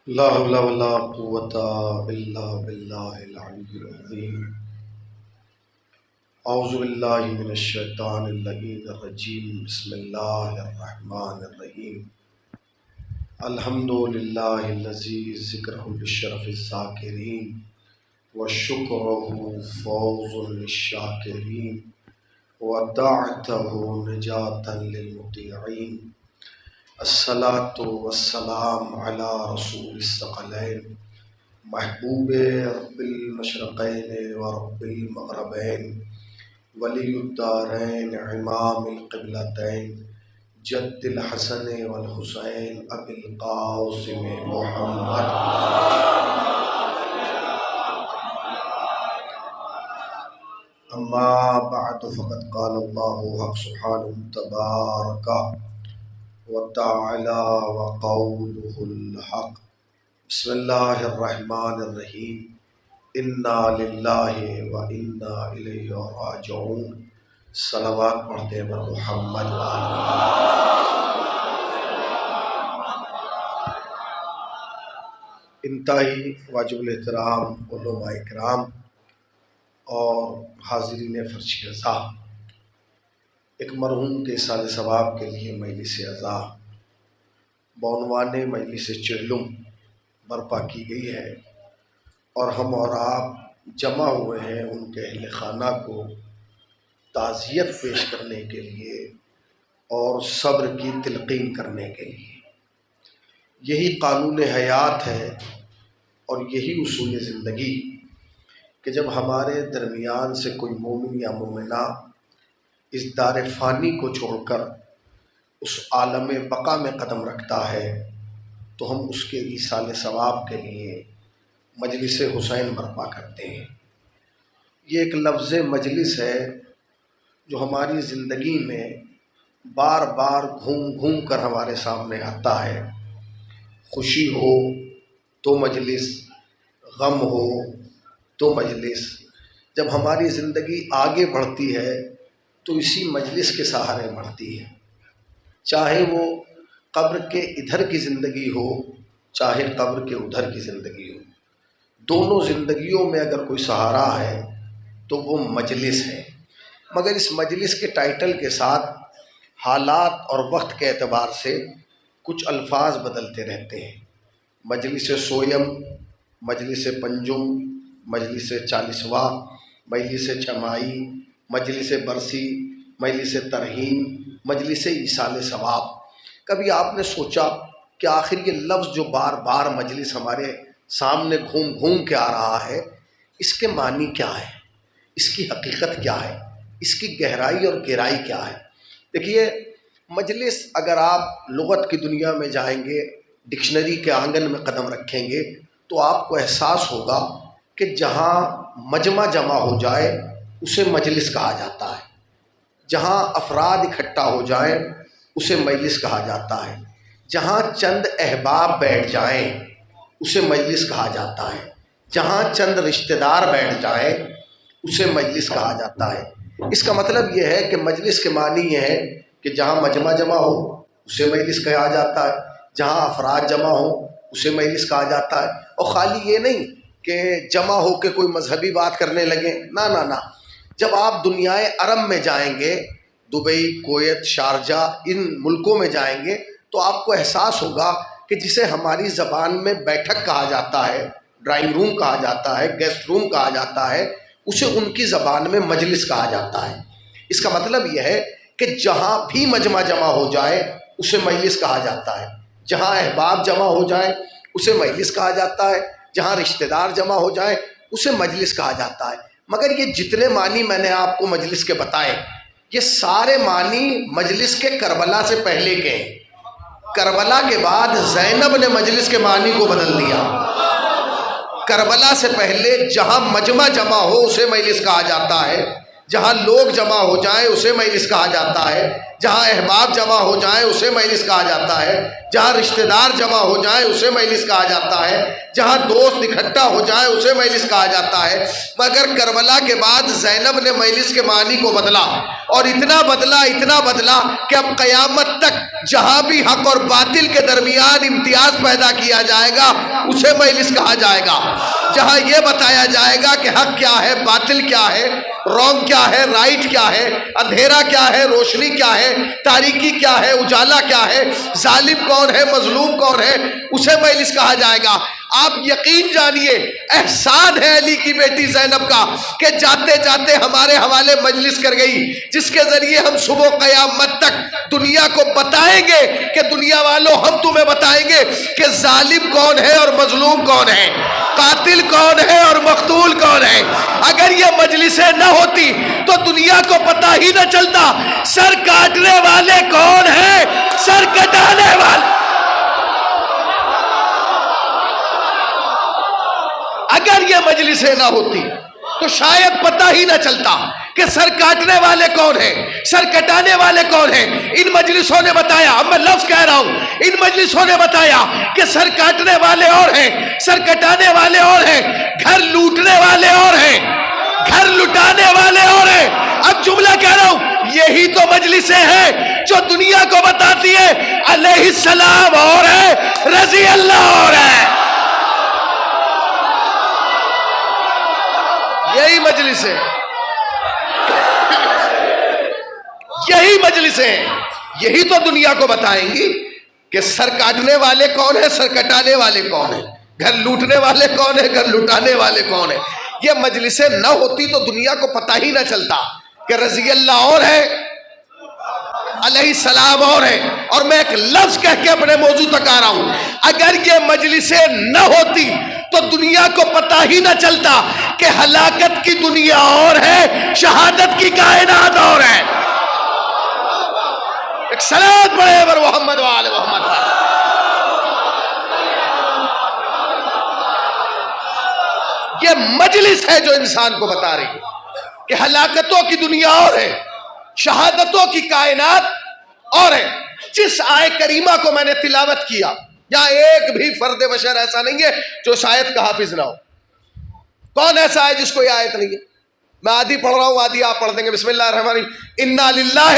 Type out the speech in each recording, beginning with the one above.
لا حول ولا قوة إلا بالله العلي العظيم. أعوذ بالله من الشيطان اللعين الرجيم. بسم الله الرحمن الرحيم. الحمد لله الذي ذكره للشرف الذاكرين وشكره فوز للشاكرين ودعته نجاة للمطيعين. الصلاة والسلام على رسول الثقلين محبوب رب المشرقین و رب المغربین ولی الدارین امام القبلتین جد الحسن والحسین ابی القاسم محمد. اما بعد فقد قال اللہ حق سبحانہ تبارک وتعالی وقولہ الحق. بسم اللہ الرحمن الرحیم. انا للہ و انا الیہ راجعون. صلوات پڑھتے ہیں محمد انتہائی واجب الاحترام علماء کرام اور حاضرین فرش عزا، ایک مرحوم کے سال ثواب کے لیے مجلس عزا بعنوان مجلس چہلم برپا کی گئی ہے، اور ہم اور آپ جمع ہوئے ہیں ان کے اہل خانہ کو تعزیت پیش کرنے کے لیے اور صبر کی تلقین کرنے کے لیے. یہی قانون حیات ہے اور یہی اصول زندگی کہ جب ہمارے درمیان سے کوئی مومن یا مومنہ اس دار فانی کو چھوڑ کر اس عالم بقا میں قدم رکھتا ہے تو ہم اس کے ایصال ثواب کے لیے مجلس حسین برپا کرتے ہیں. یہ ایک لفظ مجلس ہے جو ہماری زندگی میں بار بار گھوم گھوم کر ہمارے سامنے آتا ہے. خوشی ہو تو مجلس، غم ہو تو مجلس. جب ہماری زندگی آگے بڑھتی ہے تو اسی مجلس کے سہارے بڑھتی ہے، چاہے وہ قبر کے ادھر کی زندگی ہو چاہے قبر کے ادھر کی زندگی ہو. دونوں زندگیوں میں اگر کوئی سہارا ہے تو وہ مجلس ہے. مگر اس مجلس کے ٹائٹل کے ساتھ حالات اور وقت کے اعتبار سے کچھ الفاظ بدلتے رہتے ہیں. مجلس سویم، مجلس پنجم، مجلس چالیسواں، مجلس چھمائی، مجلس برسی، مجلس ترہیم، مجلس ایصال ثواب. کبھی آپ نے سوچا کہ آخر یہ لفظ جو بار بار مجلس ہمارے سامنے گھوم گھوم کے آ رہا ہے، اس کے معنی کیا ہے، اس کی حقیقت کیا ہے، اس کی گہرائی اور گہرائی کیا ہے؟ دیکھیے، مجلس اگر آپ لغت کی دنیا میں جائیں گے، ڈکشنری کے آنگن میں قدم رکھیں گے تو آپ کو احساس ہوگا کہ جہاں مجمع جمع ہو جائے اسے مجلس کہا جاتا ہے. جہاں افراد اکٹھا ہو جائیں اسے مجلس کہا جاتا ہے. جہاں چند احباب بیٹھ جائیں اسے مجلس کہا جاتا ہے. جہاں چند رشتہ دار بیٹھ جائیں اسے مجلس کہا جاتا ہے. اس کا مطلب یہ ہے کہ مجلس کے معنی یہ ہے کہ جہاں مجمع جمع ہو اسے مجلس کہا جاتا ہے، جہاں افراد جمع ہو اسے مجلس کہا جاتا ہے. اور خالی یہ نہیں کہ جمع ہو کے کوئی مذہبی بات کرنے لگیں، نہ. جب آپ دنیائے عرب میں جائیں گے، دبئی، کویت، شارجہ، ان ملکوں میں جائیں گے تو آپ کو احساس ہوگا کہ جسے ہماری زبان میں بیٹھک کہا جاتا ہے، ڈرائنگ روم کہا جاتا ہے، گیسٹ روم کہا جاتا ہے، اسے ان کی زبان میں مجلس کہا جاتا ہے. اس کا مطلب یہ ہے کہ جہاں بھی مجمع جمع ہو جائے اسے مجلس کہا جاتا ہے. جہاں احباب جمع ہو جائیں اسے مجلس کہا جاتا ہے. جہاں رشتہ دار جمع ہو جائیں اسے مجلس کہا جاتا ہے. مگر یہ جتنے معنی میں نے آپ کو مجلس کے بتائے، یہ سارے معنی مجلس کے کربلا سے پہلے کے ہیں. کربلا کے بعد زینب نے مجلس کے معنی کو بدل دیا. کربلا سے پہلے جہاں مجمع جمع ہو اسے مجلس کہا جاتا ہے، جہاں لوگ جمع ہو جائیں اسے مجلس کہا جاتا ہے، جہاں احباب جمع ہو جائیں اسے مجلس کہا جاتا ہے، جہاں رشتہ دار جمع ہو جائیں اسے مجلس کہا جاتا ہے، جہاں دوست اکٹھا ہو جائیں اسے مجلس کہا جاتا ہے۔ مگر کربلا کے بعد زینب نے مجلس کے معنی کو بدلا، اور اتنا بدلا کہ اب قیامت تک جہاں بھی حق اور باطل کے درمیان امتیاز پیدا کیا جائے گا اسے مجلس کہا جائے گا۔ جہاں یہ بتایا جائے گا کہ حق کیا ہے، باطل کیا ہے، رونگ کیا ہے، رائٹ کیا ہے، اندھیرا کیا ہے، روشنی کیا ہے، تاریکی کیا ہے، اجالا کیا ہے، ظالم کون ہے، مظلوم کون ہے، اسے مجلس کہا جائے گا۔ آپ یقین جانیے احسان ہے علی کی بیٹی زینب کا کہ جاتے جاتے ہمارے حوالے مجلس کر گئی، جس کے ذریعے ہم صبح قیامت تک دنیا کو بتائیں گے کہ دنیا والوں ہم تمہیں بتائیں گے کہ ظالم کون ہے اور مظلوم کون ہے، قاتل کون ہے اور مقتول کون ہے۔ اگر یہ مجلسیں نہ ہوتی تو دنیا کو پتہ ہی نہ چلتا سر کاٹنے والے کون ہیں، سر کٹانے والے۔ اگر یہ مجلسیں نہ ہوتی تو شاید پتہ ہی نہ چلتا کہ سر کاٹنے والے کون ہیں، سر کٹانے والے کون ہیں۔ ان مجلسوں نے بتایا، اب میں لفظ کہہ رہا ہوں، ان مجلسوں نے بتایا کہ سر کاٹنے والے اور ہیں، سر کٹانے والے اور ہیں، گھر لوٹنے والے اور ہیں، گھر لٹانے والے اور ہیں۔ اب جملہ کہہ رہا ہوں، یہی تو مجلسیں ہیں جو دنیا کو بتاتی ہے علیہ السلام اور ہے، رضی اللہ اور ہے۔ یہی مجلسیں، یہی مجلسیں، یہی تو دنیا کو بتائیں گی کہ سر کاٹنے والے کون ہیں، سر کٹانے والے کون ہیں، گھر لوٹنے والے کون ہیں، گھر لٹانے والے کون ہیں۔ یہ مجلسیں نہ ہوتی تو دنیا کو پتہ ہی نہ چلتا کہ رضی اللہ اور ہے، علیہ السلام اور ہے۔ اور میں ایک لفظ کہہ کے اپنے موضوع تک آ رہا ہوں، اگر یہ مجلسیں نہ ہوتی تو دنیا کو پتہ ہی نہ چلتا کہ ہلاکت کی دنیا اور ہے، شہادت کی کائنات اور ہے۔ ایک صلوات پڑھے بر محمد و آل محمد۔ یہ مجلس ہے جو انسان کو بتا رہی ہے کہ ہلاکتوں کی دنیا اور ہے، شہادتوں کی کائنات اور ہے۔ جس آیے کریمہ کو میں نے تلاوت کیا، یہاں ایک بھی فرد بشر ایسا نہیں ہے جو اس آیت کا حافظ نہ ہو۔ کون ایسا ہے جس کو یہ آیت نہیں ہے؟ میں آدھی پڑھ رہا ہوں، آدھی آپ پڑھ دیں گے۔ بسم اللہ الرحمن الرحیم۔ انا للہ،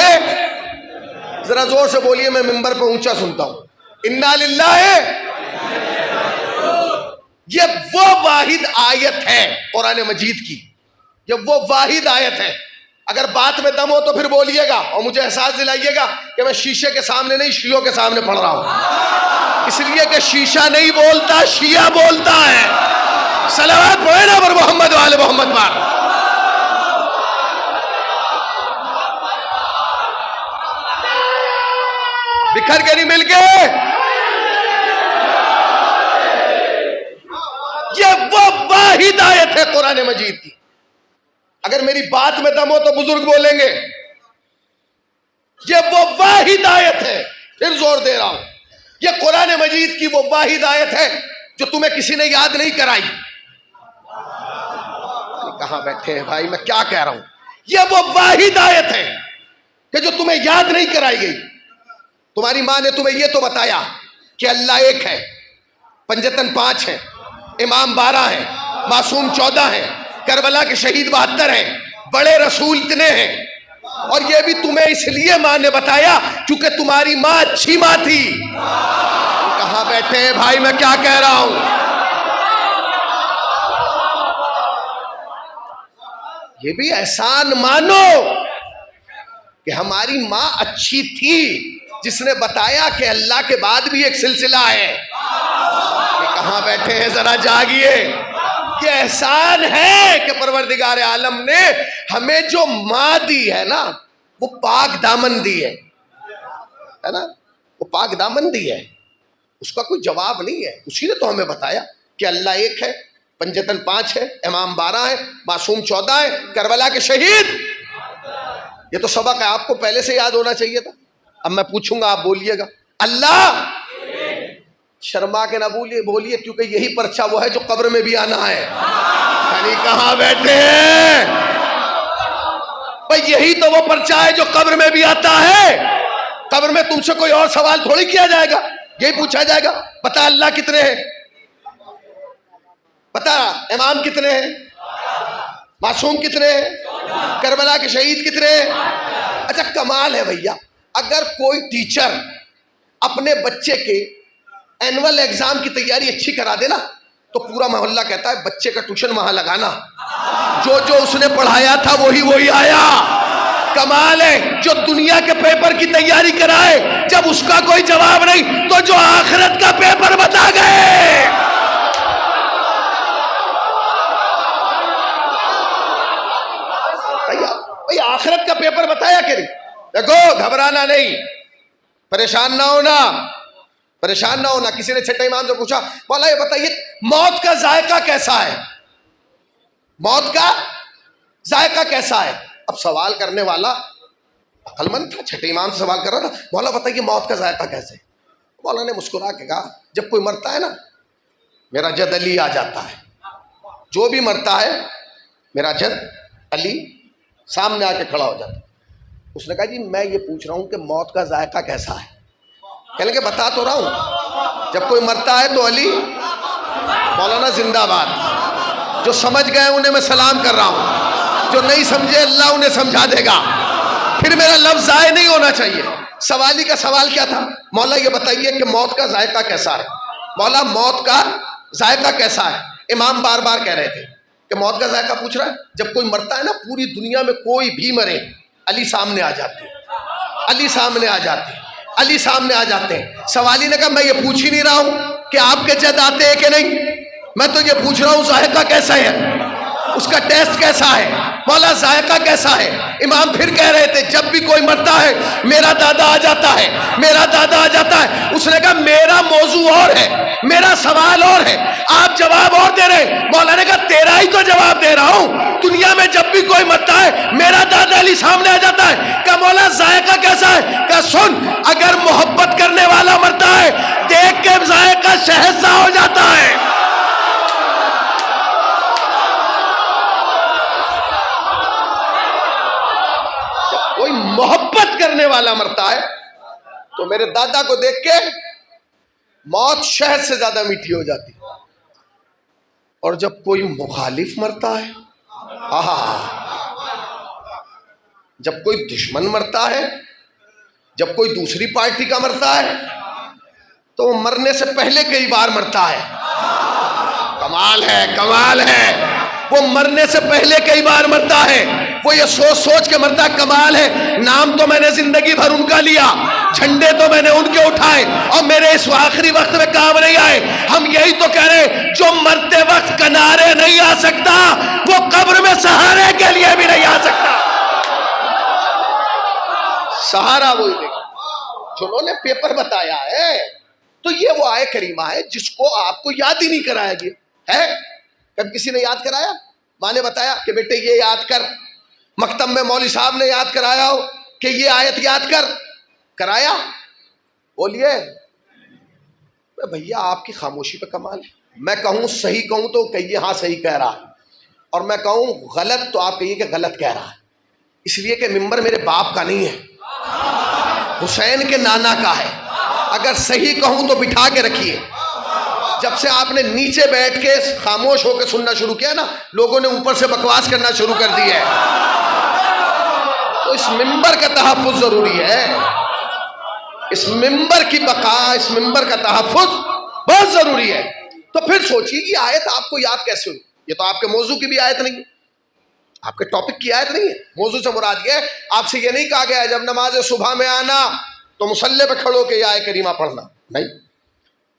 ذرا زور سے بولیے، میں ممبر پہ اونچا سنتا ہوں۔ انا للہ، یہ وہ واحد آیت ہے قرآن مجید کی، یہ وہ واحد آیت ہے۔ اگر بات میں دم ہو تو پھر بولیے گا اور مجھے احساس دلائیے گا کہ میں شیشے کے سامنے نہیں، شیعوں کے سامنے پڑھ رہا ہوں، اس لیے کہ شیشہ نہیں بولتا، شیعہ بولتا ہے۔ صلوات پڑھے نا پر محمد و آل محمد پر۔ بکھر کے نہیں مل کے، یہ وہ واحد آیت ہے قرآن مجید کی۔ اگر میری بات میں دم ہو تو بزرگ بولیں گے، یہ وہ واحد آیت ہے، پھر زور دے رہا ہوں، یہ قرآن مجید کی وہ واحد آیت ہے جو تمہیں کسی نے یاد نہیں کرائی۔ کہاں بیٹھے ہیں بھائی، میں کیا کہہ رہا ہوں؟ یہ وہ واحد آیت ہے کہ جو تمہیں یاد نہیں کرائی گئی۔ تمہاری ماں نے تمہیں یہ تو بتایا کہ اللہ ایک ہے، پنجتن 5 ہیں، امام 12 ہیں، معصوم 14 ہیں، کربلا کے شہید 72 ہیں، بڑے رسول اتنے ہیں۔ اور یہ بھی تمہیں اس لیے ماں نے بتایا کیونکہ تمہاری ماں اچھی ماں تھی۔ کہاں بیٹھے ہیں بھائی، میں کیا کہہ رہا ہوں؟ یہ بھی احسان مانو کہ ہماری ماں اچھی تھی، جس نے بتایا کہ اللہ کے بعد بھی ایک سلسلہ ہے۔ کہاں بیٹھے ہیں، ذرا جاگیے۔ یہ احسان ہے کہ پروردگار عالم نے ہمیں جو ماں دی ہے نا، وہ پاک دامن دی ہے نا، وہ پاک دامن دی ہے، اس کا کوئی جواب نہیں ہے۔ اسی نے تو ہمیں بتایا کہ اللہ ایک ہے، پنجتن 5 ہے، امام 12 ہے، معصوم 14 ہے، کربلا کے شہید۔ یہ تو سبق ہے، آپ کو پہلے سے یاد ہونا چاہیے تھا۔ اب میں پوچھوں گا، آپ بولیے گا اللہ، شرما کے نہ بولیے کیونکہ یہی پرچہ وہ ہے جو قبر میں بھی آنا ہے۔ یعنی کہاں بیٹھے ہیں؟ بھئی یہی تو وہ پرچہ ہے جو قبر میں بھی آتا ہے. قبر میں تم سے کوئی اور سوال تھوڑی کیا جائے گا, یہی پوچھا جائے گا بتا اللہ کتنے ہیں, بتا امام کتنے ہیں, معصوم کتنے ہیں, کربلا کے شہید کتنے ہیں. اچھا کمال ہے بھیا, اگر کوئی ٹیچر اپنے بچے کے اینول ایگزام کی تیاری اچھی کرا دے نا تو پورا محلہ کہتا ہے بچے کا ٹیوشن وہاں لگانا, جو جو اس نے پڑھایا تھا وہی آیا. کمال ہے جو دنیا کے پیپر کی تیاری کرائے, جب اس کا کوئی جواب نہیں تو جو آخرت کا پیپر بتا گئے. بھئی آخرت کا پیپر بتایا کہ نہیں؟ دیکھو گھبرانا نہیں, پریشان نہ ہونا, پریشان نہ ہونا. کسی نے چھٹے امام سے پوچھا مولا یہ بتائیے موت کا ذائقہ کیسا ہے, موت کا ذائقہ کیسا ہے. اب سوال کرنے والا عقل مند تھا, چھٹے امام سے سوال کر رہا تھا, مولا بتائیے موت کا ذائقہ کیسے. مولا نے مسکرا کے کہا جب کوئی مرتا ہے نا میرا جد علی آ جاتا ہے, جو بھی مرتا ہے میرا جد علی سامنے آ کے کھڑا ہو جاتا ہے. اس نے کہا جی میں یہ پوچھ رہا ہوں کہ موت کا ذائقہ کیسا ہے. کہنے کہ بتا تو رہا ہوں, جب کوئی مرتا ہے تو علی مولانا زندہ باد. جو سمجھ گئے انہیں میں سلام کر رہا ہوں, جو نہیں سمجھے اللہ انہیں سمجھا دے گا. پھر میرا لفظ ضائع نہیں ہونا چاہیے. سوالی کا سوال کیا تھا, مولا یہ بتائیے کہ موت کا ذائقہ کیسا ہے. مولا موت کا ذائقہ کیسا ہے. امام بار بار کہہ رہے تھے کہ موت کا ذائقہ پوچھ رہا ہے. جب کوئی مرتا ہے نا پوری دنیا میں کوئی بھی مرے علی سامنے آ جاتے, علی سامنے آ جاتے, علی سامنے آ جاتے ہیں. سوالی نے کہا میں یہ پوچھ ہی نہیں رہا ہوں کہ آپ کے جد آتے ہیں کہ نہیں, میں تو یہ پوچھ رہا ہوں ذائقہ کیسا ہے, اس کا ٹیسٹ کیسا ہے. مولا ذائقہ کیسا ہے. امام پھر کہہ رہے تھے جب بھی کوئی مرتا ہے میرا دادا آ جاتا ہے, میرا دادا آ جاتا ہے. اس نے کہا میرا موضوع اور ہے, میرا سوال اور ہے, آپ جواب اور دے رہے. مولا نے کہا تیرا ہی تو جواب دے رہا ہوں. دنیا میں جب بھی کوئی مرتا ہے میرا دادا علی سامنے آ جاتا ہے. کہا مولا ذائقہ کیسا ہے. کہا سن, اگر محبت کرنے والا مرتا ہے دیکھ کے ذائقہ شہد سا ہو جاتا ہے. کوئی محبت کرنے والا مرتا ہے تو میرے دادا کو دیکھ کے موت شہد سے زیادہ میٹھی ہو جاتی. اور جب کوئی مخالف مرتا ہے, جب کوئی دشمن مرتا ہے, جب کوئی دوسری پارٹی کا مرتا ہے تو وہ مرنے سے پہلے کئی بار مرتا ہے. کمال ہے, کمال ہے. وہ مرنے سے پہلے کئی بار مرتا ہے. وہ یہ سوچ سوچ کے مرتا. کمال ہے, نام تو میں نے زندگی بھر ان کا لیا, جھنڈے تو میں نے ان کے اٹھائے اور میرے اس آخری وقت میں کام نہیں آئے. ہم یہی تو کہہ رہے جو مرتے وقت کنارے نہیں آ سکتا وہ قبر میں سہارے کے لیے بھی نہیں آ سکتا. سہارا وہی دیکھا جنہوں نے پیپر بتایا ہے. تو یہ وہ آئے کریمہ ہے جس کو آپ کو یاد ہی نہیں کرایا گیا ہے. کب کسی نے یاد کرایا؟ ماں نے بتایا کہ بیٹے یہ یاد کر, مکتب میں مولوی صاحب نے یاد کرایا ہو کہ یہ آیت یاد کر, کرایا؟ بولیے بھیا آپ کی خاموشی پہ کمال ہے. میں کہوں صحیح کہوں تو کہیے ہاں صحیح کہہ رہا ہے, اور میں کہوں غلط تو آپ کہیے کہ غلط کہہ رہا ہے. اس لیے کہ ممبر میرے باپ کا نہیں ہے, حسین کے نانا کا ہے. اگر صحیح کہوں تو بٹھا کے رکھیے. جب سے آپ نے نیچے بیٹھ کے خاموش ہو کے سننا شروع کیا نا, لوگوں نے اوپر سے بکواس کرنا شروع کر دی ہے. تو اس ممبر کا تحفظ ضروری ہے, اس ممبر کی بقا, اس ممبر کا تحفظ بہت ضروری ہے. تو پھر سوچیے کہ آیت آپ کو یاد کیسے ہوئی. یہ تو آپ کے موضوع کی بھی آیت نہیں ہے, آپ کے ٹاپک کی آیت نہیں ہے. موضوع سے مراد یہ ہے, آپ سے یہ نہیں کہا گیا ہے جب نماز صبح میں آنا تو مصلی پہ کھڑو کے یہ آیت کریمہ پڑھنا. نہیں,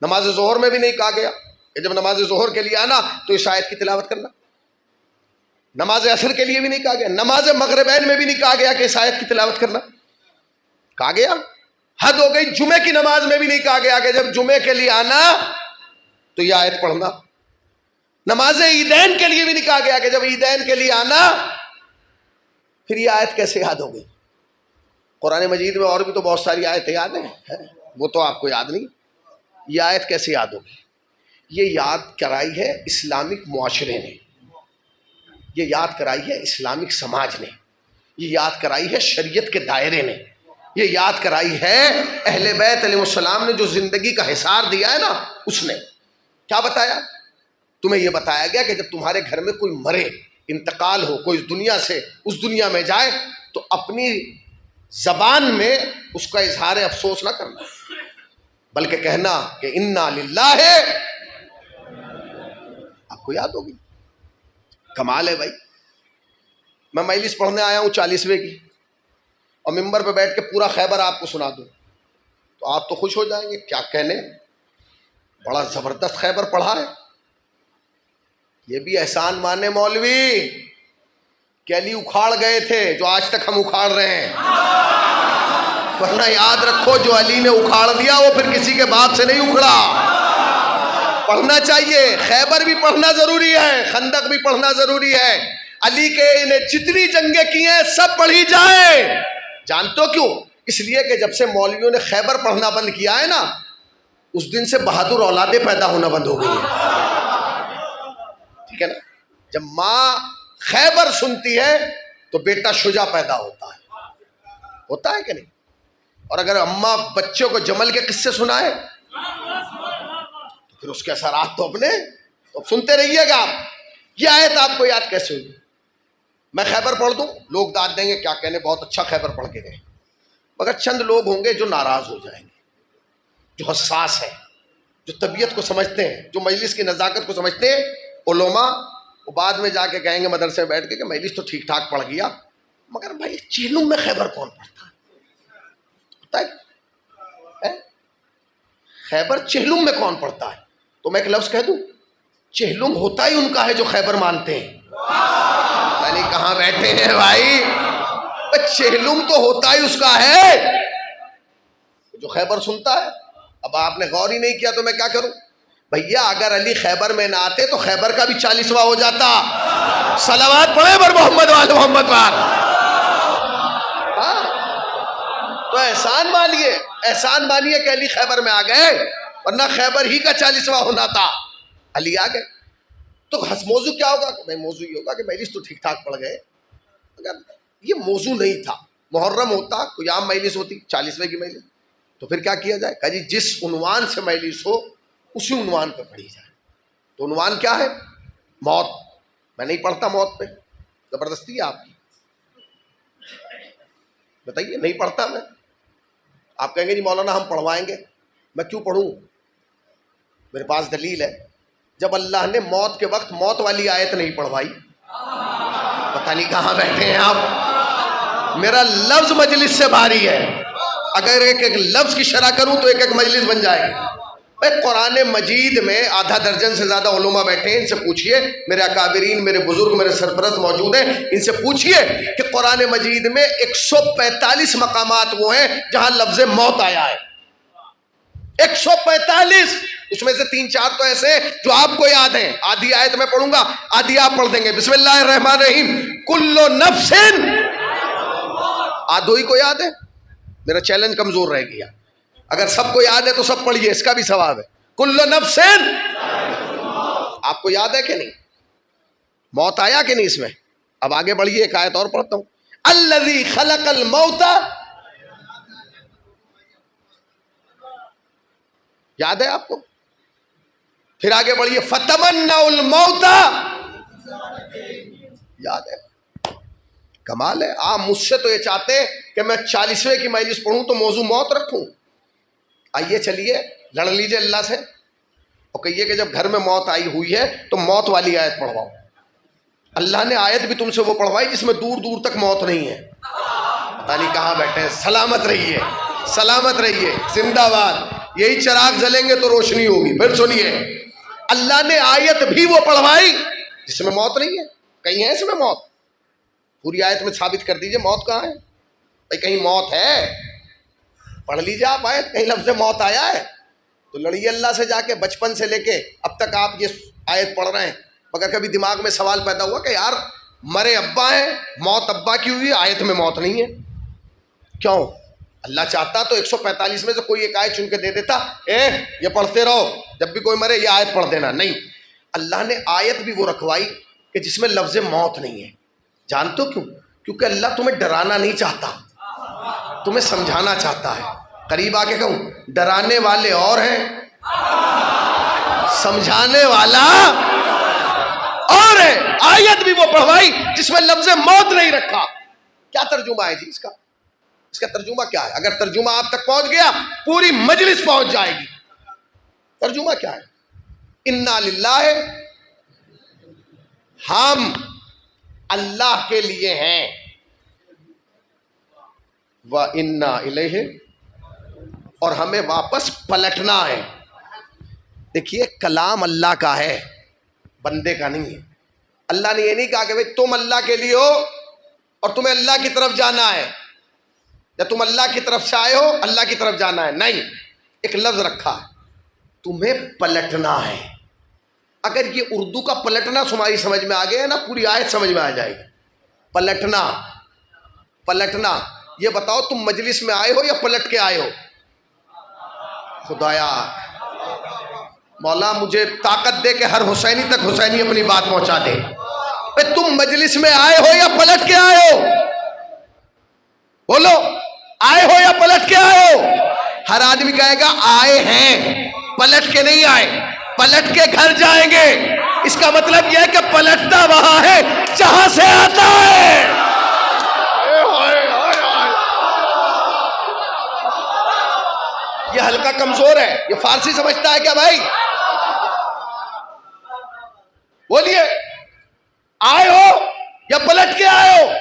نماز ظہر میں بھی نہیں کہا گیا کہ جب نماز ظہر کے لیے آنا تو اس آیت کی تلاوت کرنا. نماز عصر کے لیے بھی نہیں کہا گیا, نماز مغربین میں بھی نہیں کہا گیا کہ اس آیت کی تلاوت کرنا. کہا گیا حد ہو گئی. جمعے کی نماز میں بھی نہیں کہا گیا کہ جب جمعے کے لیے آنا تو یہ آیت پڑھنا. نماز عیدین کے لیے بھی نہیں کہا گیا کہ جب عیدین کے لیے آنا. پھر یہ آیت کیسے یاد ہو گئی؟ قرآن مجید میں اور بھی تو بہت ساری آیتیں یاد ہیں, وہ تو آپ کو یاد نہیں. یہ آیت کیسے یاد ہو گئی؟ یہ یاد کرائی ہے اسلامک معاشرے نے, یہ یاد کرائی ہے اسلامک سماج نے. یہ یاد کرائی ہے شریعت کے دائرے نے، یہ یاد کرائی ہے اہل بیت علیہ السلام نے، جو زندگی کا حصار دیا ہے نا، اس نے کیا بتایا؟ تمہیں یہ بتایا گیا کہ جب تمہارے گھر میں کوئی مرے، انتقال ہو، کوئی اس دنیا سے اس دنیا میں جائے، تو اپنی زبان میں اس کا اظہار افسوس نہ کرنا، بلکہ کہنا کہ انا للہ ہے۔ آپ کو یاد ہوگی، کمال ہے بھائی۔ میں مجلس پڑھنے آیا ہوں 40ویں کی، اور ممبر پہ بیٹھ کے پورا خیبر آپ کو سنا دوں تو آپ تو خوش ہو جائیں گے، کیا کہنے، بڑا زبردست خیبر پڑھا ہے۔ یہ بھی احسان مانے مولوی کہ علی اکھاڑ گئے تھے جو آج تک ہم اکھاڑ رہے ہیں، ورنہ یاد رکھو جو علی نے اکھاڑ دیا وہ پھر کسی کے باپ سے نہیں اکھڑا۔ پڑھنا چاہیے، خیبر بھی پڑھنا ضروری ہے، خندق بھی پڑھنا ضروری ہے، علی کے انہیں جتنی جنگیں کی ہیں سب پڑھی جائیں۔ جانتے کیوں؟ اس لیے کہ جب سے مولویوں نے خیبر پڑھنا بند کیا ہے نا، اس دن سے بہادر اولادیں پیدا ہونا بند ہو گئی ہیں، ٹھیک ہے نا؟ جب ماں خیبر سنتی ہے تو بیٹا شجاع پیدا ہوتا ہے کہ نہیں؟ اور اگر اماں بچوں کو جمل کے قصے سنائے تو پھر اس کے اثرات تو اپنے تو سنتے رہیے گا آپ۔ یہ آیت آپ کو یاد کیسے ہوئی؟ میں خیبر پڑھ دوں، لوگ داد دیں گے کیا کہنے بہت اچھا خیبر پڑھ کے گئے، مگر چند لوگ ہوں گے جو ناراض ہو جائیں گے، جو حساس ہیں، جو طبیعت کو سمجھتے ہیں، جو مجلس کی نزاکت کو سمجھتے ہیں، علماء، وہ بعد میں جا کے کہیں گے مدرسے میں بیٹھ کے کہ مجلس تو ٹھیک ٹھاک پڑھ گیا، مگر بھائی چیلوں میں خیبر کون پڑھتا ہے؟ خیبر چہلم میں کون پڑھتا ہے؟ تو میں ایک لفظ کہہ دوں، چہلم ہوتا ہی ان کا ہے جو خیبر مانتے ہیں۔ یعنی کہاں بیٹھے ہیں بھائی؟ چہلم تو ہوتا ہی اس کا ہے جو خیبر سنتا ہے۔ اب آپ نے غور ہی نہیں کیا تو میں کیا کروں؟ بھیا اگر علی خیبر میں نہ آتے تو خیبر کا بھی 40واں ہو جاتا۔ صلوات پڑھے بر محمد وال محمد وال۔ تو احسان مانیے کہ علی خیبر میں آ گئے، ورنہ خیبر ہی کا 40واں ہونا تھا۔ علی آ گئے تو موضوع کیا ہوگا؟ کہ موضوع یہ ہوگا کہ مجلس تو ٹھیک ٹھاک پڑھ گئے، اگر یہ موضوع نہیں تھا، محرم ہوتا، کوئی عام مجلس ہوتی 40ویں کی مجلس، تو پھر کیا کیا جائے؟ کہ جی جس عنوان سے مجلس ہو اسی عنوان پہ پڑھی جائے۔ تو عنوان کیا ہے؟ موت۔ میں نہیں پڑھتا موت پہ، زبردستی ہے آپ کی، بتائیے، نہیں پڑھتا میں۔ آپ کہیں گے جی مولانا ہم پڑھوائیں گے، میں کیوں پڑھوں؟ میرے پاس دلیل ہے۔ جب اللہ نے موت کے وقت موت والی آیت نہیں پڑھوائی، پتہ نہیں کہاں بیٹھے ہیں آپ۔ میرا لفظ مجلس سے بھاری ہے، اگر ایک ایک لفظ کی شرح کروں تو ایک ایک مجلس بن جائے گی۔ قرآن مجید میں آدھا درجن سے زیادہ علماء بیٹھے ہیں، ان سے پوچھئے، میرے اکابرین، میرے بزرگ، میرے سرپرست موجود ہیں، ان سے پوچھئے کہ قرآن مجید میں 145 مقامات وہ ہیں جہاں لفظ موت آیا ہے۔ 145، اس میں سے 3-4 تو ایسے ہیں جو آپ کو یاد ہیں۔ آدھی آیت میں پڑھوں گا، آدھی آپ پڑھ دیں گے۔ بسم اللہ الرحمن الرحیم، کل نفس، آدھو ہی کو یاد ہے؟ میرا چیلنج کمزور رہ گیا۔ اگر سب کو یاد ہے تو سب پڑھیے، اس کا بھی ثواب ہے۔ کل نفس، آپ کو یاد ہے کہ نہیں؟ موت آیا کہ نہیں اس میں؟ اب آگے بڑھیے، ایک آیت اور پڑھتا ہوں۔ الذی خلق الموت، یاد ہے آپ کو؟ پھر آگے بڑھیے، فتمنوا الموت، یاد ہے؟ کمال ہے۔ آپ مجھ سے تو یہ چاہتے کہ میں 40ویں کی مجلس پڑھوں تو موضوع موت رکھوں۔ آئیے چلیے لڑ لیجئے اللہ سے اور کہیے کہ جب گھر میں موت آئی ہوئی ہے تو موت والی آیت پڑھواؤ۔ اللہ نے آیت بھی تم سے وہ پڑھوائی جس میں دور دور تک موت نہیں ہے۔ پتہ نہیں کہاں بیٹھے ہیں۔ سلامت رہیے، سلامت رہیے، زندہ باد۔ یہی چراغ جلیں گے تو روشنی ہوگی۔ پھر سنیے، اللہ نے آیت بھی وہ پڑھوائی جس میں موت نہیں ہے۔ کہیں ہے اس میں موت؟ پوری آیت میں ثابت کر دیجئے موت کہاں ہے بھائی؟ کہیں موت ہے؟ پڑھ لیجئے آپ آیت، کہیں لفظ موت آیا ہے تو لڑیے اللہ سے جا کے۔ بچپن سے لے کے اب تک آپ یہ آیت پڑھ رہے ہیں، مگر کبھی دماغ میں سوال پیدا ہوا کہ یار مرے ابا ہیں، موت ابا کی ہوئی، آیت میں موت نہیں ہے، کیوں؟ اللہ چاہتا تو 145 میں سے کوئی ایک آیت چن کے دے دیتا، یہ پڑھتے رہو، جب بھی کوئی مرے یہ آیت پڑھ دینا۔ نہیں، اللہ نے آیت بھی وہ رکھوائی کہ جس میں لفظ موت نہیں ہے۔ جانتے ہو کیوں؟ کیونکہ اللہ تمہیں ڈرانا نہیں چاہتا، تمہیں سمجھانا چاہتا ہے۔ قریب آ کے کہوں، ڈرانے والے اور ہیں، سمجھانے والا اور ہے۔ آیت بھی وہ پڑھوائی جس میں لفظ موت نہیں رکھا۔ کیا ترجمہ ہے جی اس کا؟ اس کا ترجمہ کیا ہے؟ اگر ترجمہ آپ تک پہنچ گیا پوری مجلس پہنچ جائے گی۔ ترجمہ کیا ہے؟ انا للہ، ہم اللہ کے لیے ہیں، وَإِنَّا إِلَيْهِ، اور ہمیں واپس پلٹنا ہے۔ دیکھیے کلام اللہ کا ہے، بندے کا نہیں ہے۔ اللہ نے یہ نہیں کہا کہ بھئی تم اللہ کے لیے ہو اور تمہیں اللہ کی طرف جانا ہے، یا تم اللہ کی طرف سے آئے ہو اللہ کی طرف جانا ہے، نہیں، ایک لفظ رکھا ہے، تمہیں پلٹنا ہے۔ اگر یہ اردو کا پلٹنا تمہاری سمجھ میں آ گیا نا، پوری آیت سمجھ میں آ جائے گی۔ پلٹنا، پلٹنا، یہ بتاؤ تم مجلس میں آئے ہو یا پلٹ کے آئے ہو؟ خدایا مولا مجھے طاقت دے کہ ہر حسینی تک حسینی اپنی بات پہنچا دے۔ تم مجلس میں آئے ہو یا پلٹ کے آئے ہو؟ بولو، آئے ہو یا پلٹ کے آئے ہو؟ ہر آدمی کہے گا آئے ہیں، پلٹ کے نہیں آئے، پلٹ کے گھر جائیں گے۔ اس کا مطلب یہ ہے کہ پلٹتا وہاں ہے جہاں سے آتا ہے۔ یہ ہلکا کمزور ہے، یہ فارسی سمجھتا ہے کیا بھائی؟ بولیے، آئے ہو یا پلٹ کے آئے ہو؟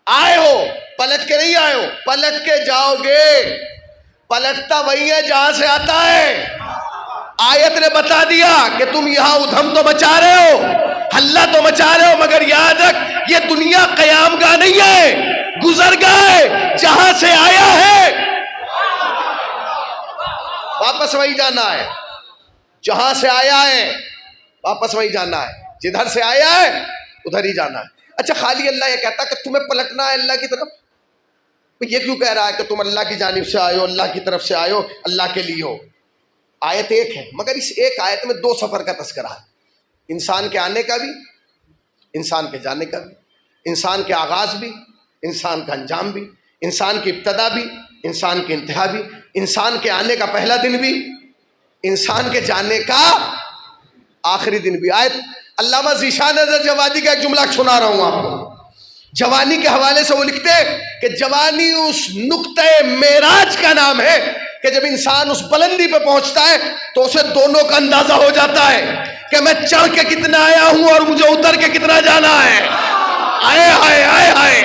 آئے ہو، پلٹ کے نہیں آئے ہو، پلٹ کے جاؤ گے۔ پلٹتا وہی ہے جہاں سے آتا ہے۔ آیت نے بتا دیا کہ تم یہاں ادھم تو مچا رہے ہو، ہلہ تو مچا رہے ہو، مگر یاد رکھ یہ دنیا قیام گاہ نہیں ہے، گزر گئے جہاں سے آیا ہے واپس وہی جانا ہے۔ جہاں سے آیا ہے واپس وہی جانا ہے، جدھر سے آیا ہے ادھر ہی جانا ہے۔ اچھا خالی اللہ یہ کہتا کہ تمہیں پلٹنا ہے اللہ کی طرف، یہ کیوں کہہ رہا ہے کہ تم اللہ کی جانب سے آئے ہو، اللہ کی طرف سے آئے ہو، اللہ کے لیے ہو؟ آیت ایک ہے مگر اس ایک آیت میں دو سفر کا تذکرہ ہے، انسان کے آنے کا بھی، انسان کے جانے کا بھی، انسان کے آغاز بھی، انسان کا انجام بھی، انسان کی ابتدا بھی، انسان کی انتہا بھی، انسان کے آنے کا پہلا دن بھی، انسان کے جانے کا آخری دن بھی۔ آیت علامہ ذیشان جوانی کا ایک جملہ سنا رہا ہوں آپ کو۔ جوانی کے حوالے سے وہ لکھتے کہ جوانی اس نقطۂ معراج کا نام ہے کہ جب انسان اس بلندی پہ پہنچتا ہے تو اسے دونوں کا اندازہ ہو جاتا ہے کہ میں چڑھ کے کتنا آیا ہوں اور مجھے اتر کے کتنا جانا ہے۔ آئے ہائے آئے ہائے،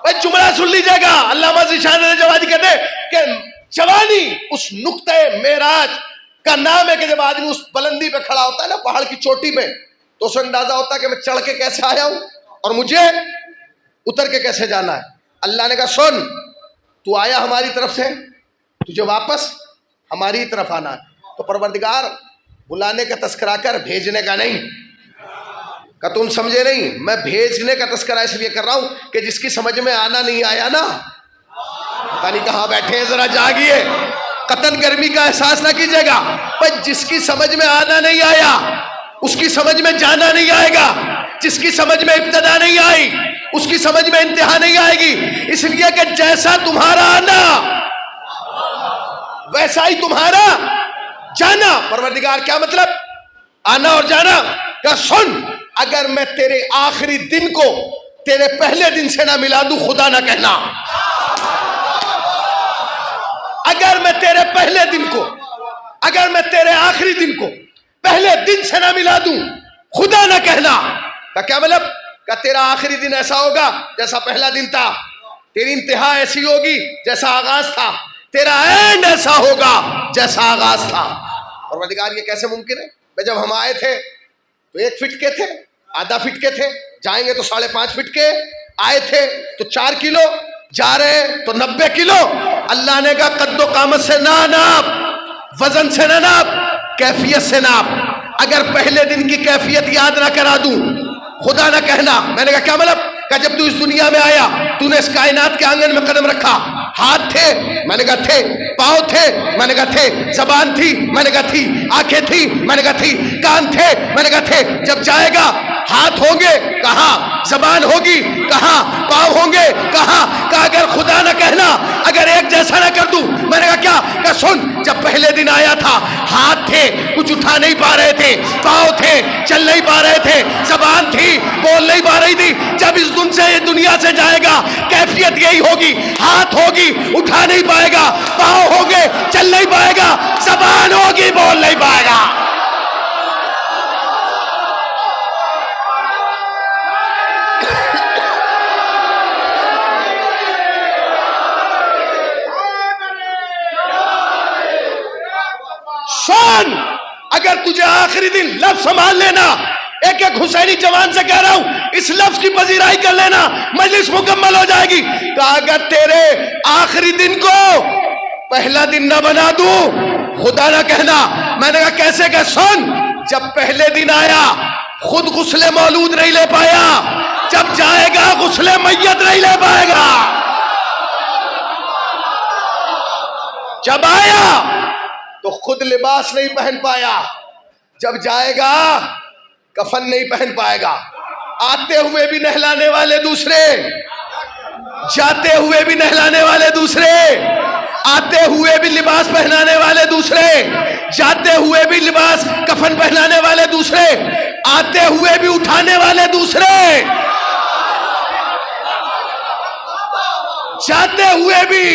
بھائی جملہ سن لیجئے گا، علامہ ذیشان جوانی کہتے ہیں کہ جوانی اس نقطۂ معراج کا نام ہے کہ جب آدمی اس بلندی پہ کھڑا ہوتا ہے نا، پہاڑ کی چوٹی پہ، تو اسے اندازہ ہوتا ہے کہ میں چڑھ کے کیسے آیا ہوں اور مجھے اتر کے کیسے جانا ہے۔ اللہ نے کہا سن، تو آیا ہماری طرف سے، تجھے واپس ہماری طرف آنا ہے۔ تو پروردگار بلانے کا تذکرہ کر، بھیجنے کا نہیں۔ کہ تم سمجھے نہیں، میں بھیجنے کا تذکرہ اس لیے کر رہا ہوں کہ جس کی سمجھ میں آنا نہیں آیا نا، پتہ نہیں کہاں بیٹھے ہیں، ذرا جاگیے، قطن گرمی کا احساس نہ کیجیے گا۔ بھائی جس کی سمجھ میں آنا نہیں آیا اس کی سمجھ میں جانا نہیں آئے گا، جس کی سمجھ میں ابتدا نہیں آئی اس کی سمجھ میں انتہا نہیں آئے گی، اس لیے کہ جیسا تمہارا آنا ویسا ہی تمہارا جانا۔ پروردگار کیا مطلب آنا اور جانا؟ کہ سن، اگر میں تیرے آخری دن کو تیرے پہلے دن سے نہ ملا دوں خدا نہ کہنا۔ اگر میں تیرے پہلے دن کو، اگر میں تیرے آخری دن کو پہلے دن سے نہ ملا دوں خدا نہ کہنا۔ کا کیا مطلب؟ کہ تیرا آخری دن ایسا ہوگا جیسا پہلا دن تھا، تیری انتہا ایسی ہوگی جیسا آغاز تھا، تیرا اینڈ ایسا ہوگا جیسا آغاز تھا۔ پروردگار یہ کیسے ممکن ہے؟ جب ہم آئے تھے تو 1 فٹ کے تھے، آدھا فٹ کے تھے، جائیں گے تو 5.5 فٹ کے، آئے تھے تو 4 کلو، جا رہے تو 90 کلو۔ اللہ نے کہا قد و قامت سے نہ ناپ، وزن سے نہ ناپ، کیفیت سے ناپ۔ اگر پہلے دن کی کیفیت یاد نہ کرا دوں خدا نہ کہنا۔ میں نے کہا کیا مطلب؟ کہ جب تو اس دنیا میں آیا، تو نے اس کائنات کے آنگن میں قدم رکھا، ہاتھ تھے؟ میں نے کہا تھے. پاؤں تھے؟ میں نے کہا تھے. زبان تھی؟ میں نے کہا تھی. آنکھیں تھی؟ میں نے کہا تھی. کان تھے؟ میں نے کہا تھے. جب جائے گا ہاتھ ہوں گے؟ کہاں. زبان ہوگی؟ کہاں. پاؤں ہوں گے؟ کہاں. کہا اگر خدا نہ کہنا اگر ایک جیسا نہ کر دوں. میں نے کہا کیا؟ کہ سن، جب پہلے دن آیا تھا ہاتھ تھے کچھ اٹھا نہیں پا رہے تھے، پاؤں تھے چل نہیں پا رہے تھے، زبان تھی بول نہیں پا رہی تھی. جب اس دنیا سے جائے گا کیفیت یہی ہوگی. ہاتھ ہوگی اٹھا نہیں پائے گا، پاؤں ہوگے چل نہیں پائے گا، زبان ہوگی بول نہیں پائے گا. سن، اگر تجھے آخری دن لفظ سنبھال لینا، ایک ایک حسینی جوان سے کہہ رہا ہوں اس لفظ کی پذیرائی کر لینا، مجلس مکمل ہو جائے گی. کہا اگر تیرے آخری دن کو پہلا دن نہ بنا دوں خدا نہ کہنا. میں نے کہا کیسے؟ کہ سن، جب پہلے دن آیا خود غسل مولود نہیں لے پایا، جب جائے گا غسل میت نہیں لے پائے گا. جب آیا تو خود لباس نہیں پہن پایا، جب جائے گا کفن نہیں پہن پائے گا. آتے ہوئے بھی نہلانے والے دوسرے، جاتے ہوئے بھی نہلانے والے دوسرے، آتے ہوئے بھی لباس پہنانے والے دوسرے، جاتے ہوئے بھی لباس کفن پہنانے والے دوسرے، آتے ہوئے بھی اٹھانے والے دوسرے، جاتے ہوئے بھی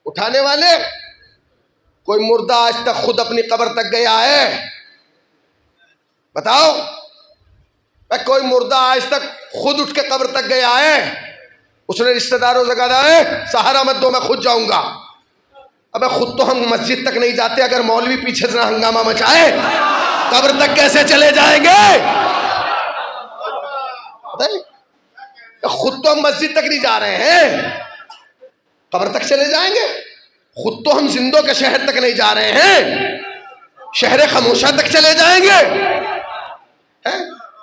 اٹھانے والے. کوئی مردہ آج تک خود اپنی قبر تک گیا ہے؟ بتاؤ. کوئی مردہ آج تک خود اٹھ کے قبر تک گیا ہے؟ اس نے رشتہ داروں سے کہا ہے سہارا مت دو میں خود جاؤں گا. ابے خود تو ہم مسجد تک نہیں جاتے، اگر مولوی پیچھے سے ہنگامہ مچائے قبر تک کیسے چلے جائیں گے؟ خود تو ہم مسجد تک نہیں جا رہے ہیں، قبر تک چلے جائیں گے؟ خود تو ہم زندوں کے شہر تک نہیں جا رہے ہیں، شہر خاموشہ تک چلے جائیں گے؟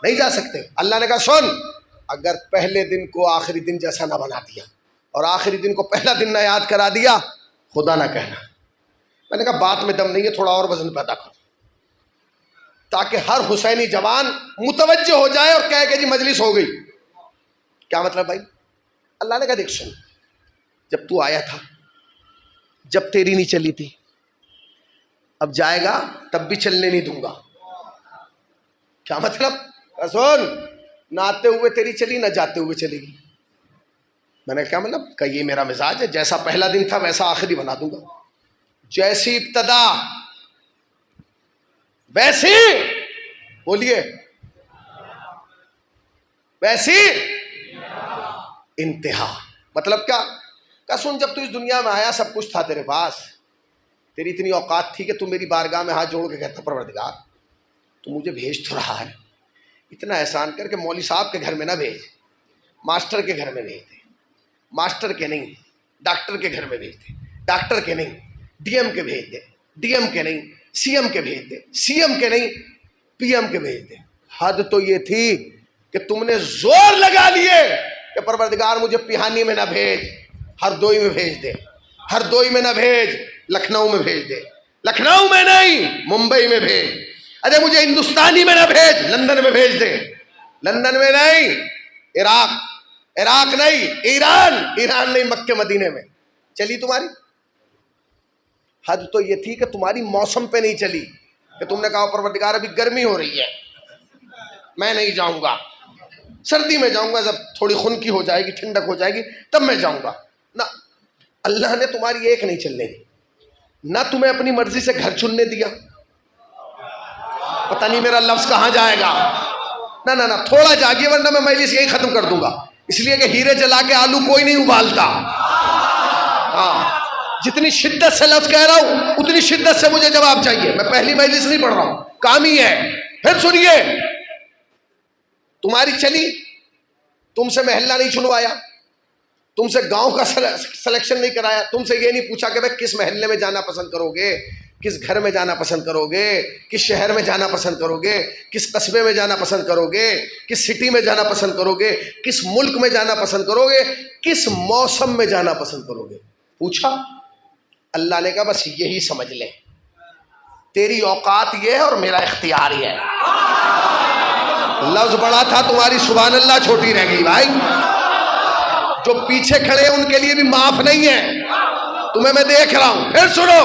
نہیں جا سکتے. اللہ نے کہا سن، اگر پہلے دن کو آخری دن جیسا نہ بنا دیا اور آخری دن کو پہلا دن نہ یاد کرا دیا خدا نہ کہنا. میں نے کہا بات میں دم نہیں ہے، تھوڑا اور وزن پیدا کرو تاکہ ہر حسینی جوان متوجہ ہو جائے اور کہے کہ جی مجلس ہو گئی. کیا مطلب بھائی؟ اللہ نے کہا دیکھ سن، جب تو آیا تھا جب تیری نہیں چلی تھی، اب جائے گا تب بھی چلنے نہیں دوں گا. کیا مطلب؟ سن، نہ آتے ہوئے تیری چلی نہ جاتے ہوئے چلے گی. میں نے کیا مطلب؟ کہ یہ میرا مزاج ہے، جیسا پہلا دن تھا ویسا آخری بنا دوں گا. جیسی ابتدا ویسی بولیے ویسی انتہا. مطلب کیا؟ کہ سن، جب تو اس دنیا میں آیا سب کچھ تھا تیرے پاس، تیری اتنی اوقات تھی کہ تو میری بارگاہ میں ہاتھ جوڑ کے کہتا پروردگار تو مجھے بھیج تو رہا ہے، اتنا احسان کر کے مولوی صاحب کے گھر میں نہ بھیج، ماسٹر کے گھر میں بھیج دے. ماسٹر کے نہیں ڈاکٹر کے گھر میں بھیج دے، ڈاکٹر کے نہیں ڈی ایم کے بھیج دے، ڈی ایم کے نہیں سی ایم کے بھیج دے، سی ایم کے نہیں پی ایم کے بھیج دے. حد تو یہ تھی کہ تم نے زور لگا لیے کہ پروردگار مجھے پہانی میں نہ بھیج، ہردوئی میں بھیج دے، ہردوئی میں نہ بھیج، لکھنؤ میں بھیج دے، لکھنؤ میں نہیں ممبئی میں بھیج. ارے مجھے ہندوستانی میں نہ بھیج، لندن میں بھیج دے، لندن میں نہیں عراق نہیں ایران نہیں مکے مدینے میں. چلی تمہاری؟ حد تو یہ تھی کہ تمہاری موسم پہ نہیں چلی کہ تم نے کہا پروردگار ابھی گرمی ہو رہی ہے میں نہیں جاؤں گا، سردی میں جاؤں گا، جب تھوڑی خنکی ہو جائے گی ٹھنڈک ہو جائے گی تب میں جاؤں گا. نہ، اللہ نے تمہاری ایک نہیں چلنے دی. نہ تمہیں اپنی مرضی سے گھر چننے دیا، پتہ نہیں میرا لفظ کہاں جائے گا. نہ تھوڑا جاگیے ورنہ میں مجلس یہی ختم کر دوں گا. اس لیے کہ ہیرے جلا کے آلو کوئی نہیں ابالتا. ہاں، جتنی شدت سے لفظ کہہ رہا ہوں اتنی شدت سے مجھے جواب چاہیے. میں پہلی مجلس نہیں پڑھ رہا ہوں، کام ہی ہے. پھر سنیے، تمہاری چلی، تم سے محلہ نہیں چنوایا، تم سے گاؤں کا سلیکشن نہیں کرایا، تم سے یہ نہیں پوچھا کہ بھائی کس محلے میں جانا پسند کرو گے، کس گھر میں جانا پسند کرو گے، کس شہر میں جانا پسند کرو گے، کس قصبے میں جانا پسند کرو گے، کس سٹی میں جانا پسند کرو گے، کس ملک میں جانا پسند کرو گے، کس موسم میں جانا پسند کرو گے؟ پوچھا۔ اللہ نے کہا بس یہی سمجھ لیں، تیری اوقات یہ ہے اور میرا اختیار یہ ہے۔ لفظ بڑا تھا، تمہاری سبحان اللہ چھوٹی رہ گئی بھائی۔ جو پیچھے کھڑے ہیں ان کے لیے بھی معاف نہیں ہے، تمہیں میں دیکھ رہا ہوں۔ پھر سنو،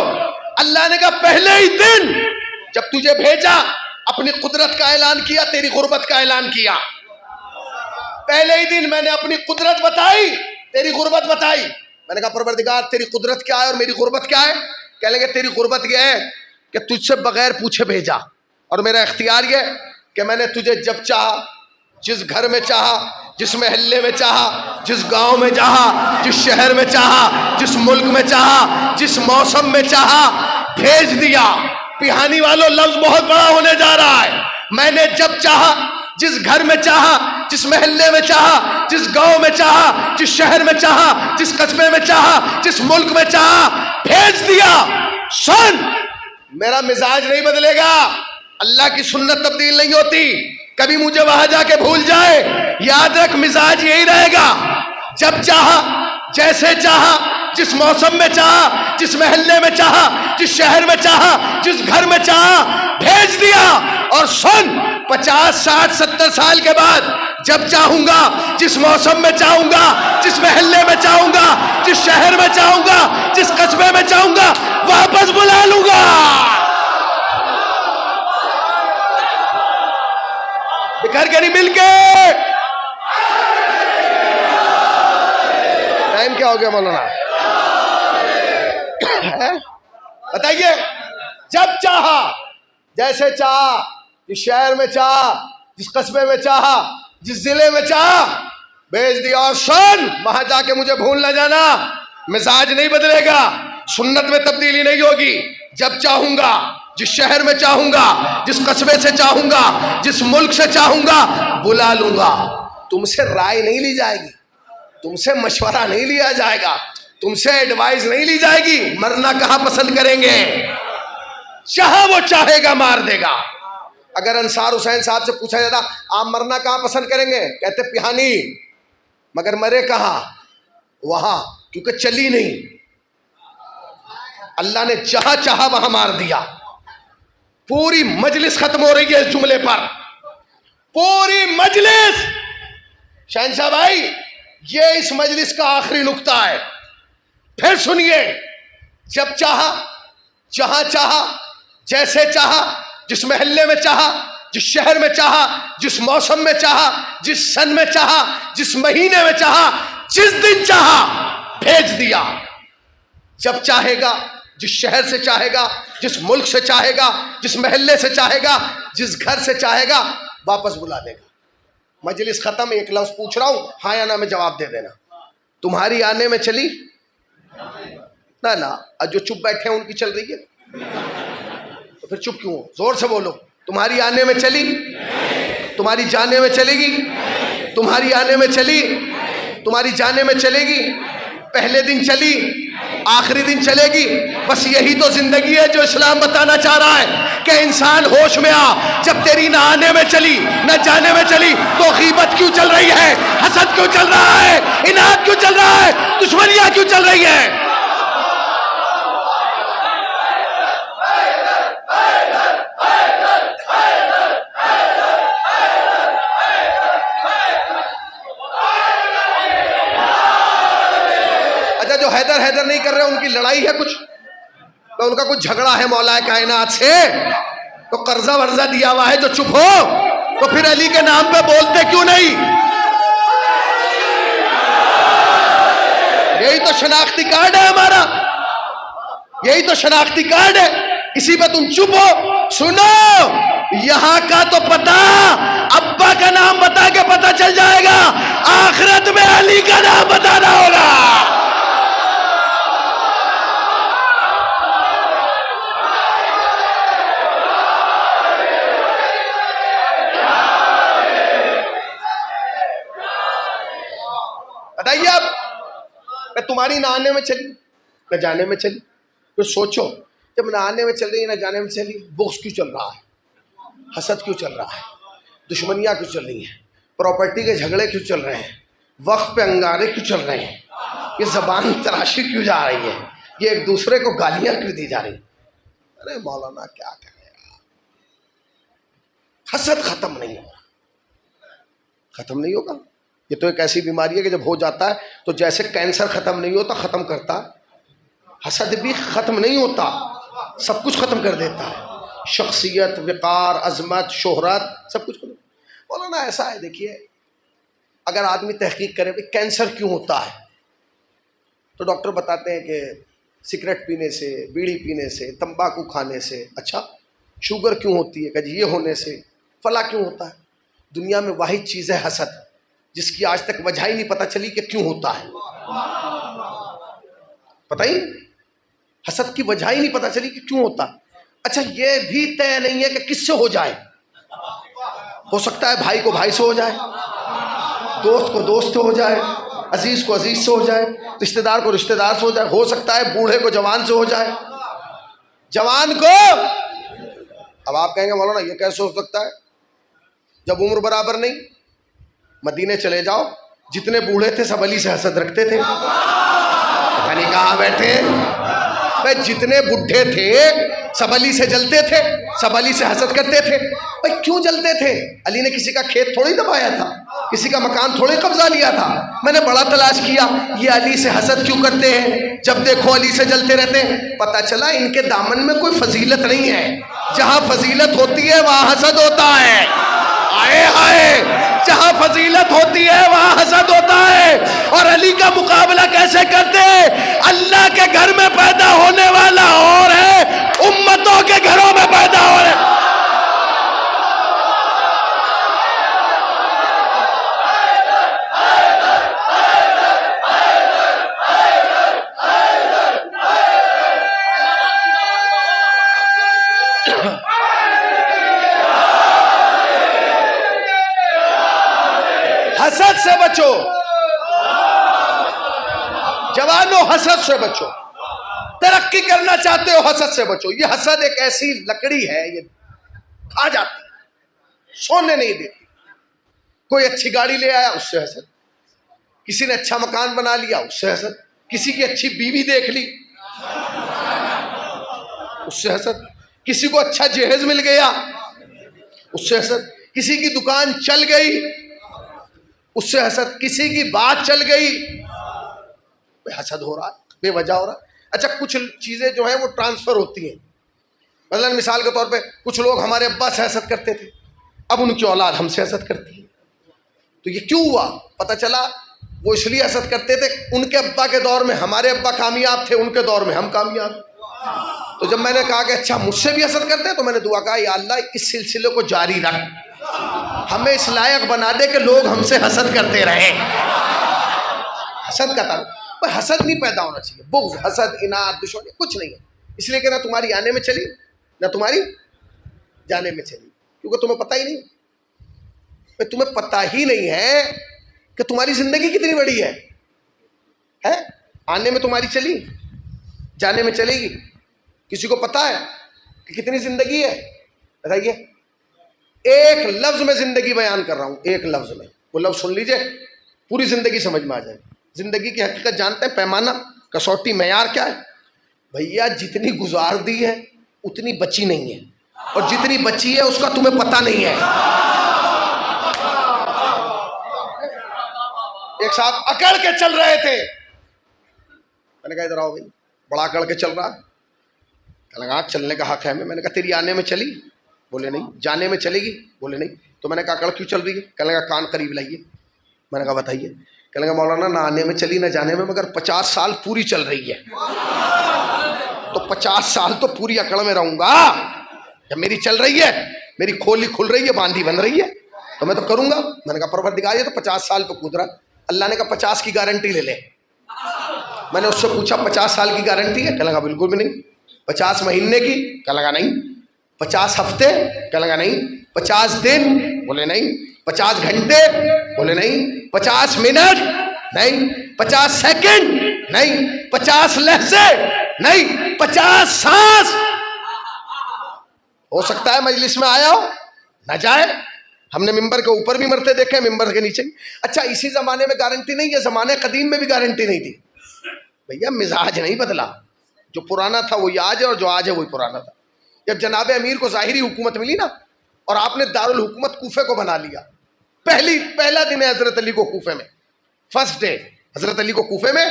اللہ نے کہا پہلے ہی دن جب تجھے بھیجا اپنی قدرت کا اعلان کیا، تیری غربت کا اعلان کیا۔ پہلے ہی دن میں نے اپنی قدرت بتائی، تیری غربت بتائی۔ میں نے کہا پروردگار تیری قدرت کیا ہے اور میری غربت کیا ہے؟ کہہ لیں گے تیری غربت یہ ہے کہ تجھ سے بغیر پوچھے بھیجا، اور میرا اختیار یہ کہ میں نے تجھے جب چاہا، جس گھر میں چاہا، جس محلے میں چاہا، جس گاؤں میں چاہا، جس شہر میں چاہا، جس ملک میں چاہا، جس موسم میں چاہا بھیج دیا۔ پہانی والوں لفظ بہت بڑا ہونے جا رہا ہے۔ میں نے جب چاہا، جس گھر میں چاہا، جس محلے میں چاہا، جس گاؤں میں چاہا، جس شہر میں چاہا، جس قصبے میں چاہا، جس ملک میں چاہا بھیج دیا۔ سن، میرا مزاج نہیں بدلے گا، اللہ کی سنت تبدیل نہیں ہوتی۔ کبھی مجھے وہاں جا کے بھول جائے، یاد رکھ مزاج یہی رہے گا۔ جب چاہا، جیسے چاہا، جس موسم میں چاہا، جس محلے میں چاہا، جس شہر میں چاہا، جس گھر میں چاہا بھیج دیا۔ اور سن، 50 60 70 سال کے بعد جب چاہوں گا، جس موسم میں چاہوں گا، جس محلے میں چاہوں گا، جس شہر میں چاہوں گا، جس قصبے میں چاہوں گا واپس بلا لوں گا۔ بکھر کے نہیں، مل کے۔ ٹائم کیا ہو گیا مولانا؟ بتائیے، جب چاہا، جیسے چاہا، جس شہر میں چاہا، جس قصبے میں چاہا، جس ضلع میں چاہا بھیج دیا۔ اور سن، وہاں جا کے مجھے بھول نہ جانا، مزاج نہیں بدلے گا، سنت میں تبدیلی نہیں ہوگی۔ جب چاہوں گا، جس شہر میں چاہوں گا، جس قصبے سے چاہوں گا، جس ملک سے چاہوں گا بلا لوں گا۔ تم سے رائے نہیں لی جائے گی، تم سے مشورہ نہیں لیا جائے گا، تم سے ایڈوائز نہیں لی جائے گی۔ مرنا کہاں پسند کریں گے؟ جہاں وہ چاہے گا مار دے گا۔ اگر انصار حسین صاحب سے پوچھا جاتا آپ مرنا کہاں پسند کریں گے، کہتے پہانی، مگر مرے کہاں؟ وہاں، کیونکہ چلی نہیں۔ اللہ نے جہاں چاہا وہاں مار دیا۔ پوری مجلس ختم ہو رہی ہے اس جملے پر، پوری مجلس۔ شہنشاہ بھائی، یہ اس مجلس کا آخری نقطہ ہے۔ پھر سنیے، جب چاہا، جہاں چاہا، جیسے چاہا، جس محلے میں چاہا، جس شہر میں چاہا، جس موسم میں چاہا، جس سن میں چاہا، جس مہینے میں چاہا، جس دن چاہا بھیج دیا۔ جب چاہے گا، جس شہر سے چاہے گا، جس ملک سے چاہے گا، جس محلے سے چاہے گا، جس گھر سے چاہے گا واپس بلا لے گا۔ مجلس ختم، ایک لفظ پوچھ رہا ہوں، ہاں یا نہ میں جواب دے دینا۔ تمہاری آنے میں چلی؟ نہ نہ، جو چپ بیٹھے ہیں ان کی چل رہی ہے، تو پھر چپ کیوں ہو؟ زور سے بولو۔ تمہاری آنے میں چلی؟ تمہاری جانے میں چلے گی؟ تمہاری آنے میں چلی؟ تمہاری جانے میں چلے گی؟ پہلے دن چلی، آخری دن چلے گی؟ بس یہی تو زندگی ہے جو اسلام بتانا چاہ رہا ہے کہ انسان ہوش میں آ۔ جب تیری نہ آنے میں چلی، نہ جانے میں چلی، تو غیبت کیوں چل رہی ہے؟ حسد کیوں چل رہا ہے؟ اناد کیوں چل رہا ہے؟ دشمنیاں کیوں چل رہی ہیں؟ جو حیدر حیدر نہیں کر رہے ان کی لڑائی ہے کچھ، تو ان کا کچھ جھگڑا ہے مولا کائنات سے، تو قرضہ ورزہ دیا ہوا ہے جو چپ ہو، تو پھر علی کے نام پہ بولتے کیوں نہیں؟ یہی تو شناختی کارڈ ہے ہمارا، یہی تو شناختی کارڈ ہے، اسی پہ تم چپ ہو۔ سنو، یہاں کا تو پتا، ابا کا نام بتا کے پتا چل جائے گا، آخرت میں علی کا نام بتانا ہوگا۔ بتائیے اب، تمہاری نہ آنے میں چلی، نہ جانے میں چلی، تو سوچو جب نہ آنے میں چل رہی ہے نہ جانے میں چلی، بغض کیوں چل رہا ہے؟ حسد کیوں چل رہا ہے؟ دشمنیاں کیوں چل رہی ہیں؟ پراپرٹی کے جھگڑے کیوں چل رہے ہیں؟ وقت پہ انگارے کیوں چل رہے ہیں؟ یہ زبان تراشی کیوں جا رہی ہے؟ یہ ایک دوسرے کو گالیاں کیوں دی جا رہی ہیں؟ ارے مولانا کیا کرے یار، حسد ختم نہیں ہوگا، ختم نہیں ہوگا۔ یہ تو ایک ایسی بیماری ہے کہ جب ہو جاتا ہے تو جیسے کینسر ختم نہیں ہوتا ختم کرتا، حسد بھی ختم نہیں ہوتا، سب کچھ ختم کر دیتا ہے، شخصیت، وقار، عظمت، شہرت، سب کچھ ختم۔ مولانا ایسا ہے، دیکھیے اگر آدمی تحقیق کرے کہ کینسر کیوں ہوتا ہے تو ڈاکٹر بتاتے ہیں کہ سگریٹ پینے سے، بیڑی پینے سے، تمباکو کھانے سے۔ اچھا شوگر کیوں ہوتی ہے؟ کہ جی یہ ہونے سے۔ فلاں کیوں ہوتا ہے؟ دنیا میں واحد چیز ہے حسد، جس کی آج تک وجہ ہی نہیں پتہ چلی کہ کیوں ہوتا ہے۔ پتہ ہی حسد کی وجہ ہی نہیں پتہ چلی کہ کیوں ہوتا ہے۔ اچھا یہ بھی طے نہیں ہے کہ کس سے ہو جائے۔ ہو سکتا ہے بھائی کو بھائی سے ہو جائے، دوست کو دوست سے ہو جائے، عزیز کو عزیز سے ہو جائے، رشتہ دار کو رشتہ دار سے ہو جائے، ہو سکتا ہے بوڑھے کو جوان سے ہو جائے، جوان کو۔ اب آپ کہیں گے مولانا یہ کیسے ہو سکتا ہے جب عمر برابر نہیں؟ مدینے چلے جاؤ، جتنے بوڑھے تھے سب علی سے حسد رکھتے تھے۔ پتہ نہیں کہاں بیٹھے، بھائی جتنے بڈھے تھے سب علی سے جلتے تھے، سب علی سے حسد کرتے تھے۔ بھائی کیوں جلتے تھے؟ علی نے کسی کا کھیت تھوڑی دبایا تھا، کسی کا مکان تھوڑی قبضہ لیا تھا۔ میں نے بڑا تلاش کیا یہ علی سے حسد کیوں کرتے ہیں، جب دیکھو علی سے جلتے رہتے ہیں۔ پتہ چلا ان کے دامن میں کوئی فضیلت نہیں ہے، جہاں فضیلت ہوتی ہے وہاں حسد ہوتا ہے۔ آئے ہائے، جہاں فضیلت ہوتی ہے وہاں حسد ہوتا ہے۔ اور علی کا مقابلہ کیسے کرتے ہیں؟ اللہ کے گھر میں پیدا ہونے والا اور ہے، امتوں کے گھروں میں پیدا ہو رہے۔ حسد سے بچو جوانو، حسد سے بچو۔ ترقی کرنا چاہتے ہو حسد سے بچو۔ یہ حسد ایک ایسی لکڑی ہے، یہ کھا جاتی ہے، سونے نہیں دیتی۔ کوئی اچھی گاڑی لے آیا اس سے حسد، کسی نے اچھا مکان بنا لیا اس سے حسد، کسی کی اچھی بیوی دیکھ لی اس سے حسد، کسی کو اچھا جہیز مل گیا اس سے حسد، کسی کی دکان چل گئی اس سے حسد، کسی کی بات چل گئی، حسد ہو رہا ہے، بے وجہ ہو رہا ہے۔ اچھا کچھ چیزیں جو ہیں وہ ٹرانسفر ہوتی ہیں، مثلا مثال کے طور پہ کچھ لوگ ہمارے ابا سے حسد کرتے تھے، اب ان کی اولاد ہم سے حسد کرتی ہے۔ تو یہ کیوں ہوا؟ پتہ چلا وہ اس لیے حسد کرتے تھے، ان کے ابا کے دور میں ہمارے ابا کامیاب تھے، ان کے دور میں ہم کامیاب۔ تو جب میں نے کہا کہ اچھا مجھ سے بھی حسد کرتے ہیں، تو میں نے دعا کہا یا اللہ اس سلسلے کو جاری رکھ، ہمیں اس لائق بنا دے کہ لوگ ہم سے حسد کرتے رہے۔ حسد کا تعلق، حسد نہیں پیدا ہونا چاہیے، بغض، حسد، اناد، دشمنی کچھ نہیں ہے، اس لیے کہ نہ تمہاری آنے میں چلی نہ تمہاری جانے میں چلی، کیونکہ تمہیں پتہ ہی نہیں، تمہیں پتہ ہی نہیں ہے کہ تمہاری زندگی کتنی بڑی ہے۔ آنے میں تمہاری چلی، جانے میں چلے گی۔ کسی کو پتہ ہے کہ کتنی زندگی ہے؟ بتائیے۔ ایک لفظ میں زندگی بیان کر رہا ہوں، ایک لفظ میں، وہ لفظ سن لیجئے، پوری زندگی سمجھ میں آ جائے۔ زندگی کی حقیقت جانتے ہیں؟ پیمانہ، کسوٹی، معیار کیا ہے؟ بھیا جتنی گزار دی ہے اتنی بچی نہیں ہے، اور جتنی بچی ہے اس کا تمہیں پتہ نہیں ہے۔ ایک ساتھ اکڑ کے چل رہے تھے، میں نے کہا ادھر آؤ بھائی، بڑا اکڑ کے چل رہا ہے۔ کہنے لگا چلنے کا حق ہے ہمیں۔ میں نے کہا تیری آنے میں چلی؟ بولے نہیں۔ جانے میں چلے گی؟ بولے نہیں۔ تو میں نے کہا اکڑ کیوں چل رہی ہے؟ کہنے لگا کان قریب لائیے۔ میں نے کہا بتائیے۔ کہنے لگا مولانا نہ آنے میں چلی نہ جانے میں، مگر 50 سال پوری چل رہی ہے، تو 50 سال تو پوری اکڑ میں رہوں گا، جب میری چل رہی ہے، میری کھولی کھل رہی ہے، باندھی بن رہی ہے، تو میں تو کروں گا۔ میں نے کہا پروردگار یہ تو 50 سال پہ کود رہا۔ اللہ نے کہا 50 کی گارنٹی لے لے۔ میں نے اس سے پوچھا 50 سال کی گارنٹی ہے؟ کہنے لگا بالکل بھی نہیں۔ 50 مہینے کی؟ کہنے لگا نہیں۔ 50 ہفتے؟ کہنے لگا نہیں۔ 50 دن؟ بولے نہیں۔ 50 گھنٹے؟ بولے نہیں۔ 50 منٹ؟ نہیں۔ 50 سیکنڈ؟ نہیں۔ 50 لہجے؟ نہیں۔ 50 سانس؟ ہو سکتا ہے مجلس میں آیا ہو نہ جائے، ہم نے ممبر کے اوپر بھی مرتے دیکھے، ممبر کے نیچے بھی۔ اچھا اسی زمانے میں گارنٹی نہیں ہے، زمانے قدیم میں بھی گارنٹی نہیں تھی بھیا، مزاج نہیں بدلا، جو پرانا تھا وہی آج ہے اور جو آج ہے وہی پرانا تھا۔ جب جناب امیر کو ظاہری حکومت ملی نا اور آپ نے دارالحکومت کوفے کو بنا لیا، پہلا دن ہے حضرت علی کو کوفے میں، فرسٹ ڈے حضرت علی کو کوفے میں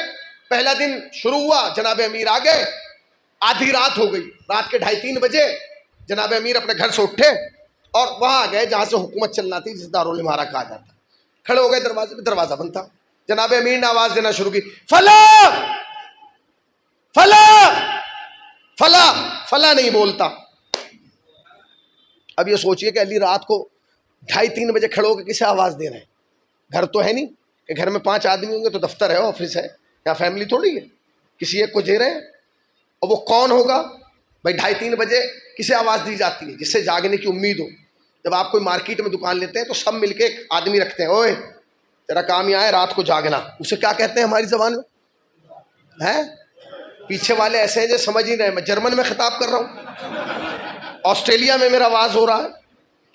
پہلا دن شروع ہوا، جناب امیر آ گئے، آدھی رات ہو گئی، رات کے 2:30-3 بجے جناب امیر اپنے گھر سے اٹھے اور وہاں گئے جہاں سے حکومت چلنا تھی، جس دارالامارہ کہا جاتا، کھڑے ہو گئے دروازے پہ، دروازہ بند تھا، جناب امیر نے آواز دینا شروع کی، فلاں فلاں فلاں، فلاں نہیں بولتا۔ اب یہ سوچئے کہ علی رات کو 2:30-3 بجے کھڑے ہو کے کسے آواز دے رہے ہیں؟ گھر تو ہے نہیں کہ گھر میں 5 آدمی ہوں گے تو دفتر ہے، آفس ہے، یا فیملی تھوڑی ہے، کسی ایک کو دے رہے ہیں۔ اور وہ کون ہوگا بھائی؟ 2:30-3 بجے کسے آواز دی جاتی ہے؟ جس سے جاگنے کی امید ہو۔ جب آپ کوئی مارکیٹ میں دکان لیتے ہیں تو سب مل کے ایک آدمی رکھتے ہیں، اوئے تیرا کام یہ ہے رات کو جاگنا، اسے کیا کہتے ہیں ہماری زبان میں؟ ہے پیچھے والے ایسے ہیں جو سمجھ نہیں رہے، میں جرمن میں خطاب کر رہا ہوں، آسٹریلیا میں میرا آواز ہو رہا ہے،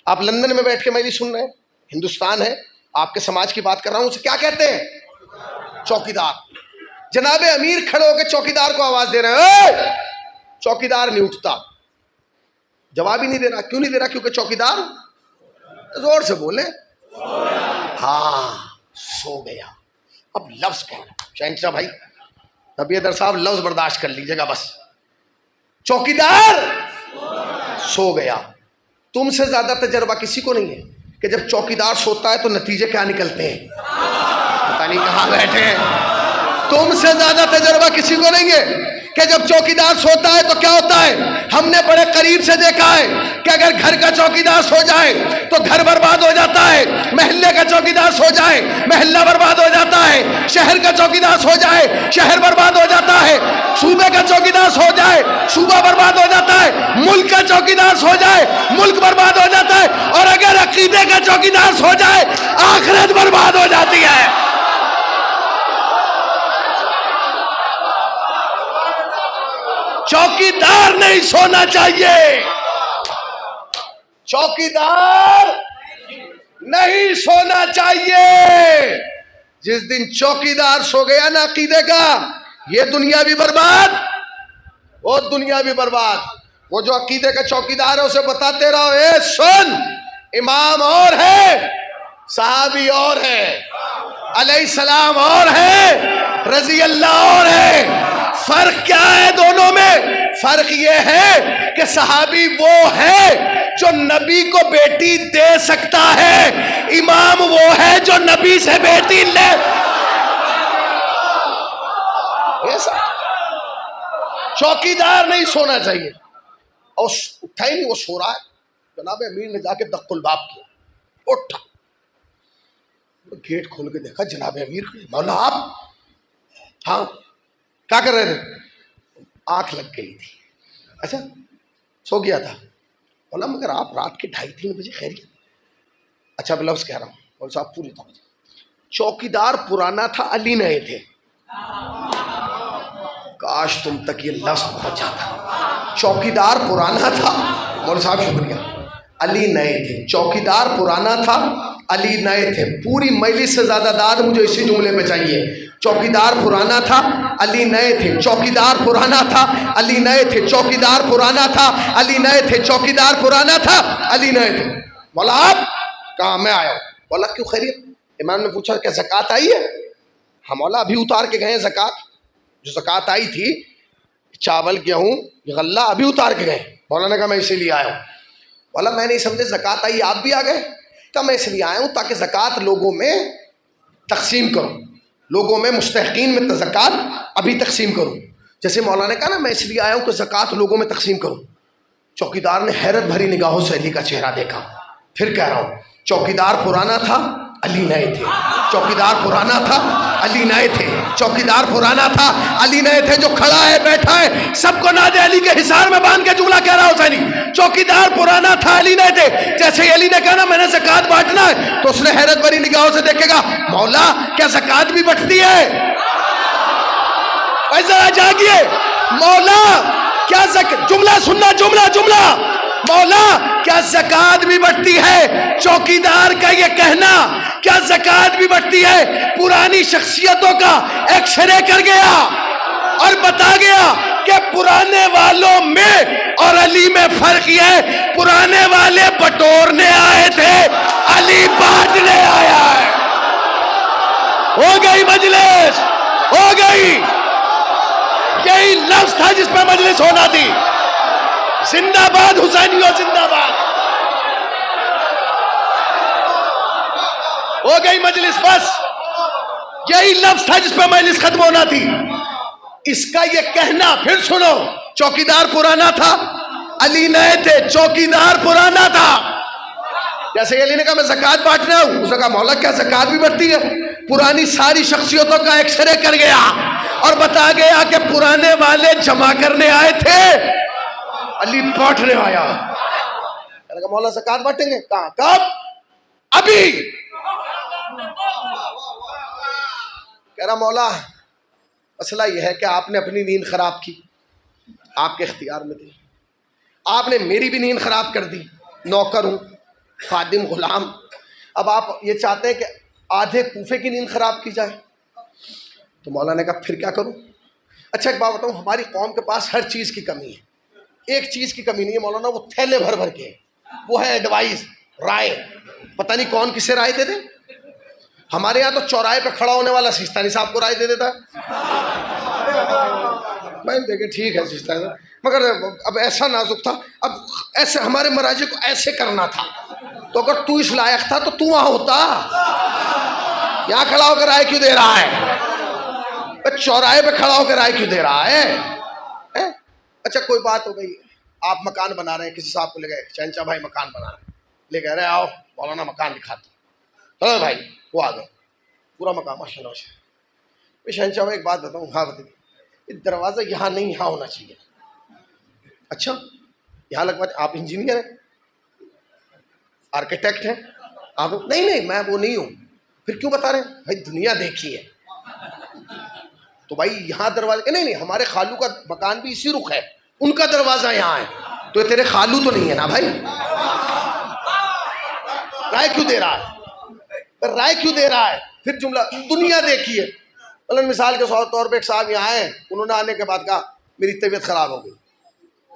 آپ لندن میں بیٹھ کے میری سن رہے ہیں، ہندوستان ہے، آپ کے سماج کی بات کر رہا ہوں، اسے کیا کہتے ہیں؟ چوکیدار۔ جناب امیر کھڑے ہو کے چوکیدار کو آواز دے رہے ہیں، چوکیدار نہیں اٹھتا، جواب ہی نہیں دے رہا۔ کیوں نہیں دے رہا؟ کیونکہ چوکیدار زور سے بولے، ہاں سو گیا۔ اب لفظ کہہ رہا شہنشاہ بھائی، نبی در صاحب لفظ برداشت کر لیجیے گا بس، چوکیدار سو گیا۔ تم سے زیادہ تجربہ کسی کو نہیں ہے کہ جب چوکیدار سوتا ہے تو نتیجے کیا نکلتے ہیں، پتہ نہیں کہاں بیٹھے ہیں۔ تم سے زیادہ تجربہ کسی کو نہیں ہے کہ جب چوکیدار سوتا ہے تو کیا ہوتا ہے۔ ہم نے بڑے قریب سے دیکھا ہے کہ اگر گھر کا چوکیدار سو جائے تو گھر برباد ہو جاتا ہے، محلے کا چوکیدار سو جائے محلہ برباد ہو جاتا ہے، شہر کا چوکیدار سو جائے شہر برباد ہو جاتا ہے، صوبے کا چوکیدار سو جائے صوبہ برباد ہو جاتا ہے، ملک کا چوکیدار سو جائے ملک برباد ہو جاتا ہے، اور اگر عقیدے کا چوکیدار سو جائے آخرت برباد ہو جاتی ہے۔ چوکیدار نہیں سونا چاہیے، چوکیدار نہیں سونا چاہیے۔ جس دن چوکیدار سو گیا نا عقیدے کا، یہ دنیا بھی برباد وہ دنیا بھی برباد۔ وہ جو عقیدے کا چوکیدار ہے اسے بتاتے رہو، اے سن، امام اور ہے، صحابی اور ہے، علیہ السلام اور ہے، رضی اللہ اور ہے۔ فرق کیا ہے دونوں میں؟ فرق یہ ہے کہ صحابی وہ ہے جو نبی کو بیٹی دے سکتا ہے، امام وہ ہے جو نبی سے بیٹی لے۔ چوکیدار نہیں سونا چاہیے۔ اور اٹھا ہی نہیں، وہ سو رہا ہے، جناب امیر نے جا کے دق الباب کیا، اٹھا، گیٹ کھول کے دیکھا جناب امیر کھڑے۔ مولا آپ؟ ہاں کیا کر رہے تھے؟ آنکھ لگ گئی تھی۔ اچھا سو گیا تھا؟ مولا مگر آپ رات کے 2:30-3 بجے خیریت؟ اچھا میں لفظ کہہ رہا ہوں، مولا صاحب پوری توجہ۔ چوکیدار پرانا تھا، علی نئے تھے۔ کاش تم تک یہ لفظ پہنچ جاتا۔ چوکیدار پرانا تھا، مولا صاحب شکریہ، علی نئے تھے۔ چوکیدار پرانا تھا، علی نئے تھے۔ پوری مجلس سے زیادہ داد مجھے اسی جملے پہ چاہیے۔ چوکیدار پرانا تھا، علی نئے تھے۔ چوکیدار پرانا تھا، علی نئے تھے۔ چوکیدار پرانا تھا، علی نئے تھے۔ چوکیدار پرانا تھا، علی نئے تھے۔ مولا آپ؟ کہاں میں آیا ہوں۔ مولا کیوں خیریت؟ امام نے پوچھا کہ زکوٰۃ آئی ہے؟ ہاں مولا ابھی اتار کے گئے ہیں زکوٰۃ، جو زکوٰۃ آئی تھی چاول گیہوں غلہ ابھی اتار کے گئے۔ مولا نے کہا میں اسی لیے آیا ہوں۔ مولا میں نہیں سمجھے زکوٰۃ آئی آپ بھی آ گئے؟ کہا میں اس لیے آیا ہوں تاکہ زکوٰۃ لوگوں میں تقسیم کروں، لوگوں میں مستحقین میں زکوٰۃ ابھی تقسیم کروں۔ جیسے مولا نے کہا نا میں اس لیے آیا ہوں کہ زکوٰۃ لوگوں میں تقسیم کروں۔ چوکیدار نے حیرت بھری نگاہوں سے علی کا چہرہ دیکھا۔ پھر کہہ رہا ہوں، چوکیدار پرانا تھا، علی نئے تھے۔ چوکیدار پرانا تھا، علی نئے تھے۔ چوکیدار پرانا تھا، علی نئے تھے۔ جو کھڑا ہے بیٹھا ہے سب کو ناد علی کے حصار میں باندھ کے جملہ کہہ رہا حسینی، چوکیدار پرانا تھا، علی نئے تھے۔ جیسے ہی علی نے کہا نا میں نے زکوٰۃ بانٹنا ہے تو اس نے حیرت بھری نگاہوں سے دیکھے گا، مولا کیا زکوٰۃ بھی بٹتی ہے؟ ذرا جاگیے، مولا کیا جملہ سننا، جملہ مولا کیا زکات بھی بٹتی ہے؟ چوکیدار کا یہ کہنا کیا زکات بھی بٹتی ہے؟ پرانی شخصیتوں کا ایکس رے کر گیا اور بتا گیا کہ پرانے والوں میں اور علی میں فرق یہ ہے، پرانے والے بٹورنے آئے تھے، علی بانٹنے آیا ہے۔ ہو گئی مجلس، ہو گئی۔ یہی لفظ تھا جس پہ مجلس ہونا تھی۔ زندہ باد حسینیوں، زندہ باد۔ ہو گئی مجلس، بس یہی لفظ تھا جس پہ مجلس ختم ہونا تھی۔ اس کا یہ کہنا پھر سنو، چوکیدار پرانا تھا، علی نئے تھے، چوکیدار پرانا تھا۔ جیسے علی نے کہا میں زکات بانٹنا ہوں، اس نے کہا مولا کیا زکات بھی بڑھتی ہے؟ پرانی ساری شخصیتوں کا ایکس رے کر گیا اور بتا گیا کہ پرانے والے جمع کرنے آئے تھے، علی بانٹنے آیا۔ کہا مولا زکات بانٹیں گے؟ کہاں؟ کب؟ ابھی۔ کہہ رہا مولا مسئلہ یہ ہے کہ آپ نے اپنی نیند خراب کی، آپ کے اختیار میں تھی، آپ نے میری بھی نیند خراب کر دی، نوکر ہوں، خادم، غلام۔ اب آپ یہ چاہتے ہیں کہ آدھے کوفے کی نیند خراب کی جائے، تو مولا نے کہا پھر کیا کروں؟ اچھا ایک بات بتاؤں، ہماری قوم کے پاس ہر چیز کی کمی ہے، ایک چیز کی کمی نہیں ہے مولانا، وہ تھیلے بھر بھر کے، وہ ہے ایڈوائز، رائے۔ پتہ نہیں کون کسے رائے دے دے۔ ہمارے یہاں تو چوراہے پہ کھڑا ہونے والا سیستانی صاحب کو رائے دے دیتا ہے۔ میں دیکھیں ٹھیک ہے سیستانی، مگر اب ایسا نازک تھا، اب ایسے ہمارے مراجع کو ایسے کرنا تھا، تو اگر تو اس لائق تھا تو تو وہاں ہوتا، یہاں کھڑا ہو کر رائے کیوں دے رہا ہے؟ چوراہے پہ کھڑا ہو کر رائے کیوں دے رہا ہے؟ اچھا کوئی بات ہو گئی، آپ مکان بنا رہے ہیں، کسی صاحب کو لے گئے شہنشاہ بھائی مکان بنا رہے ہیں، لے کہہ رہے آؤ مولانا مکان دکھاتے، چلو بھائی وہ آ گئے، پورا مکان ماشاء اللہ۔ شہنشاہ بھائی ایک بات بتاؤں، ہاں بتائیے، دروازہ یہاں نہیں یہاں ہونا چاہیے۔ اچھا یہاں لگواتے؟ آپ انجینئر ہیں، آرکیٹیکٹ ہیں آپ؟ نہیں میں وہ نہیں ہوں۔ پھر کیوں بتا رہے ہیں؟ بھائی دنیا دیکھی ہے تو بھائی یہاں دروازہ، نہیں ہمارے خالو کا مکان بھی اسی رخ ہے، ان کا دروازہ یہاں ہے، تو یہ تیرے خالو تو نہیں ہے نا بھائی؟ رائے کیوں دے رہا ہے؟ رائے کیوں دے رہا ہے؟ پھر جملہ دنیا دیکھی ہے۔ مثلا مثال کے طور پہ ایک صاحب یہاں آئے، انہوں نے آنے کے بعد کہا میری طبیعت خراب ہو گئی۔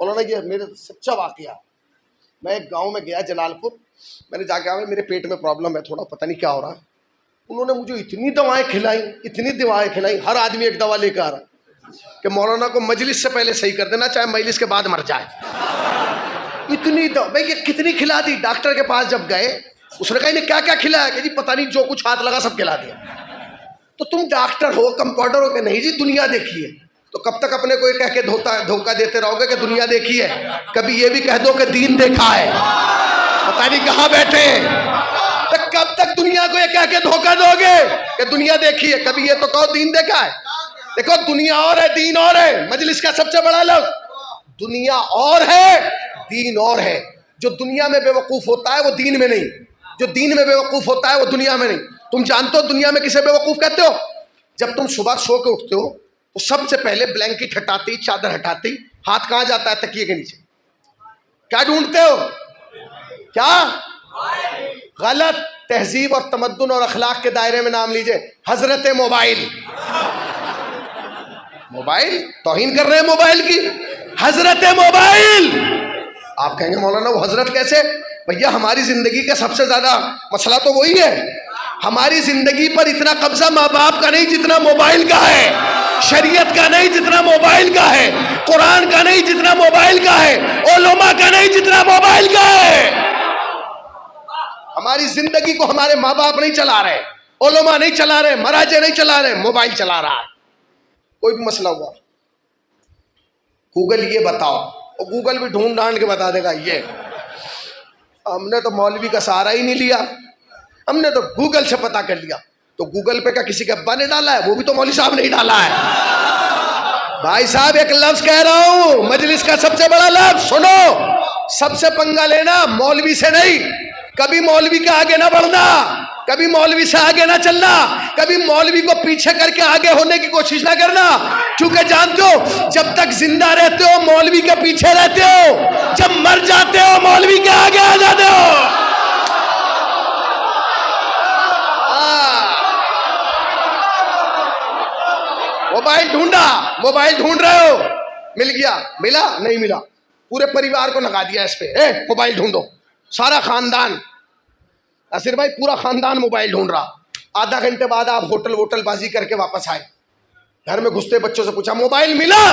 انہوں نے یہ میرے سچا واقعہ، میں ایک گاؤں میں گیا جلال پور، میں نے جا کے آیا میرے پیٹ میں پرابلم ہے تھوڑا، پتہ نہیں کیا ہو رہا ہے۔ انہوں نے مجھے اتنی دوائیں کھلائیں، ہر آدمی ایک دوا لے کے آ رہا کہ مولانا کو مجلس سے پہلے صحیح کر دینا، چاہے مجلس کے بعد مر جائے۔ اتنی دوا بھائی یہ کتنی کھلا دی۔ ڈاکٹر کے پاس جب گئے، اس نے کہا انہیں کیا کیا کھلایا؟ کہ جی پتہ نہیں جو کچھ ہاتھ لگا سب کھلا دیا۔ تو تم ڈاکٹر ہو، کمپاؤنڈر ہو کہ نہیں جی دنیا دیکھی ہے، تو کب تک اپنے کو یہ کہہ کے دھوکہ دیتے رہو گے کہ دنیا دیکھی ہے؟ کبھی یہ بھی کہہ دو کہ دین دیکھا ہے۔ پتہ نہیں کہاں بیٹھے ہیں، تو کب تک دنیا کو یہ کہہ کے دھوکہ دو گے کہ دنیا دیکھی ہے؟ کبھی یہ تو کہو دین دیکھا ہے۔ دیکھو دنیا اور ہے، دین اور ہے۔ مجلس کا سب سے بڑا لفظ دنیا اور ہے، دین اور ہے۔ جو دنیا میں بے وقوف ہوتا ہے وہ دین میں نہیں، جو دین میں بے وقوف ہوتا ہے وہ دنیا میں نہیں۔ تم جانتے ہو دنیا میں کسے بے وقوف کہتے ہو؟ جب تم صبح سو کے اٹھتے ہو تو سب سے پہلے بلینکٹ ہٹاتی، چادر ہٹاتی، ہاتھ کہاں جاتا ہے؟ تکیے کے نیچے۔ کیا ڈھونڈتے ہو؟ کیا؟ غلط۔ تہذیب اور تمدن اور اخلاق کے دائرے میں نام لیجئے، حضرت موبائل۔ موبائل توہین کر رہے ہیں موبائل کی، حضرت موبائل۔ آپ کہیں گے مولانا وہ حضرت کیسے؟ بھیا ہماری زندگی کا سب سے زیادہ مسئلہ تو وہی ہے۔ ہماری زندگی پر اتنا قبضہ ماں باپ کا نہیں جتنا موبائل کا ہے، شریعت کا نہیں جتنا موبائل کا ہے، قرآن کا نہیں جتنا موبائل کا ہے، علماء کا نہیں جتنا موبائل کا ہے۔ ہماری زندگی کو ہمارے ماں باپ نہیں چلا رہے، علماء نہیں چلا رہے، مراجع نہیں چلا رہے، موبائل چلا رہا ہے۔ کوئی بھی مسئلہ ہوا گوگل یہ بتاؤ، اور گوگل بھی ڈھونڈ ڈھانڈ کے بتا دے گا یہ۔ ہم نے تو مولوی کا سہارا ہی نہیں لیا، ہم نے تو گوگل سے پتا کر لیا۔ تو گوگل پہ کیا کسی کے ابا نے ڈالا ہے؟ وہ بھی تو مولوی صاحب نے ہی ڈالا ہے۔ بھائی صاحب ایک لفظ کہہ رہا ہوں، مجلس کا سب سے بڑا لفظ سنو، سب سے پنگا لینا مولوی سے نہیں، کبھی مولوی کے آگے نہ بڑھنا۔ کبھی مولوی سے آگے نہ چلنا، کبھی مولوی کو پیچھے کر کے آگے ہونے کی کوشش نہ کرنا، کیونکہ جانتے ہو جب تک زندہ رہتے ہو مولوی کے پیچھے رہتے ہو، جب مر جاتے ہو مولوی کے آگے آ جاتے ہو۔ موبائل ڈھونڈا، موبائل ڈھونڈ رہے ہو، مل گیا، ملا نہیں ملا، پورے پریوار کو لگا دیا اس پہ، موبائل ڈھونڈو، سارا خاندان، ناصر بھائی پورا خاندان موبائل ڈھونڈ رہا۔ آدھا گھنٹے بعد آپ ہوٹل بازی کر کے واپس آئے، گھر میں گھستے بچوں سے پوچھا موبائل ملا؟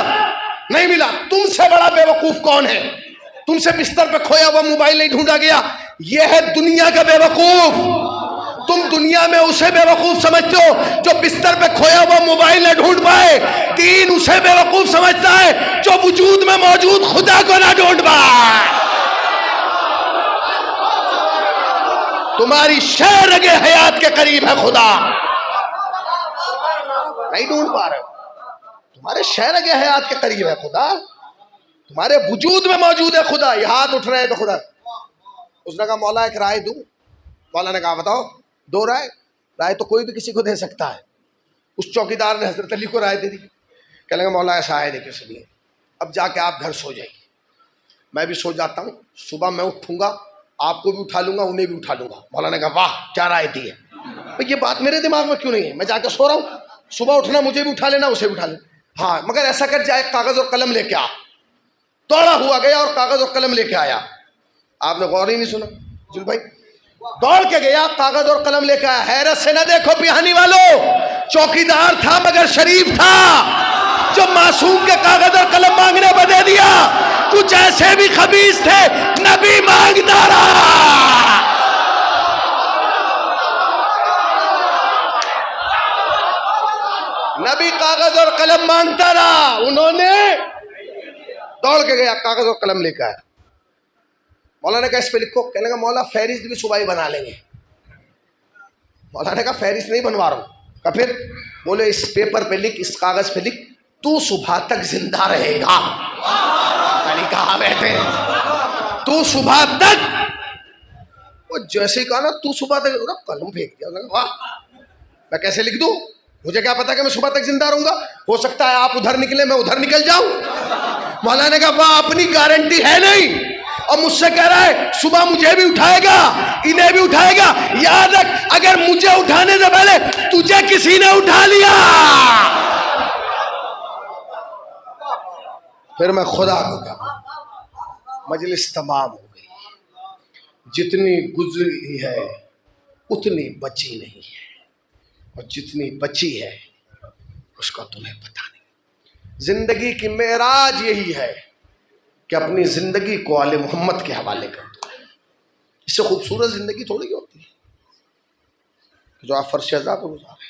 نہیں ملا۔ تم سے بڑا بے وقوف کون ہے؟ تم سے بستر پہ کھویا ہوا موبائل نہیں ڈھونڈا گیا، یہ ہے دنیا کا بے وقوف۔ تم دنیا میں اسے بے وقوف سمجھتے ہو جو بستر پہ کھویا ہوا موبائل نہ ڈھونڈ پائے، دین اسے بے وقوف سمجھتا ہے جو وجود میں موجود خدا کو نہ ڈھونڈ پائے۔ تمہاری شے رگ حیات کے قریب ہے خدا، نہیں ڈھونڈ پا رہے ہو، تمہارے شے رگ حیات کے قریب ہے خدا، تمہارے وجود میں موجود ہے خدا۔ یہ ہاتھ اٹھ رہے ہیں تو خدا۔ اس نے کہا مولا ایک رائے دوں؟ مولا نے کہا بتاؤ۔ دو رائے؟ رائے تو کوئی بھی کسی کو دے سکتا ہے۔ اس چوکیدار نے حضرت علی کو رائے دے دی، کہنے لگا مولا ایسا ہے دیکھیں سنیے، اب جا کے آپ گھر سو جائیے، میں بھی سو جاتا ہوں، صبح میں اٹھوں گا، آپ کو بھی اٹھا لوں گا، انہیں بھی اٹھا لوں گا۔ مولا نے کہا واہ کیا رائے دی ہے، یہ بات میرے دماغ میں کیوں نہیں ہے، میں جا کے سو رہا ہوں، صبح اٹھنا مجھے بھی اٹھا لینا، اسے بھی اٹھا لینا۔ ہاں مگر ایسا کر جائے کاغذ اور قلم لے کے آ۔ دوڑا ہوا گیا اور کاغذ اور قلم لے کے آیا۔ آپ نے غور ہی نہیں سنا جل بھائی، دوڑ کے گیا کاغذ اور قلم لے کے آیا۔ حیرت سے نہ دیکھو پیہانی والوں، چوکیدار تھا مگر شریف تھا، جو معصوم کے کاغذ اور قلم مانگنے پہ دے دیا۔ کچھ ایسے بھی خبیث تھے، نبی مانگتا رہا۔ نبی کاغذ اور قلم مانگتا رہا، انہوں نے دوڑ کے گیا کاغذ اور قلم لے کے آیا۔ مولا نے کہا اس پہ لکھو، کہنے لگا مولا فہرست بھی صبح ہی بنا لیں گے۔ مولا نے کہا فہرست نہیں بنوا رہا ہوں۔ کہا پھر؟ بولے اس پیپر پہ لکھ، اس کاغذ پہ لکھ، تو صبح تک زندہ رہے گا۔ یعنی کہا بیٹھے تو صبح تک، وہ جیسے ہی کہا نا تو صبح تک، قلم پھینک دیا۔ واہ میں کیسے لکھ دوں، مجھے کیا پتا کہ میں صبح تک زندہ رہوں گا، ہو سکتا ہے آپ ادھر نکلے میں ادھر نکل جاؤں۔ مولا نے کہا واہ اپنی گارنٹی ہے نہیں، اور مجھ سے کہہ رہا ہے صبح مجھے بھی اٹھائے گا، انہیں بھی اٹھائے گا۔ یاد رکھ اگر مجھے اٹھانے سے پہلے تجھے کسی نے اٹھا لیا پھر میں خدا کو کیا۔ مجلس تمام ہو گئی، جتنی گزری ہے اتنی بچی نہیں ہے، اور جتنی بچی ہے اس کا تمہیں پتہ نہیں۔ زندگی کی معراج یہی ہے کہ اپنی زندگی کو آل محمد کے حوالے کر دو۔ اس سے خوبصورت زندگی تھوڑی ہوتی ہے جو آپ فرش عزا کو گزارے،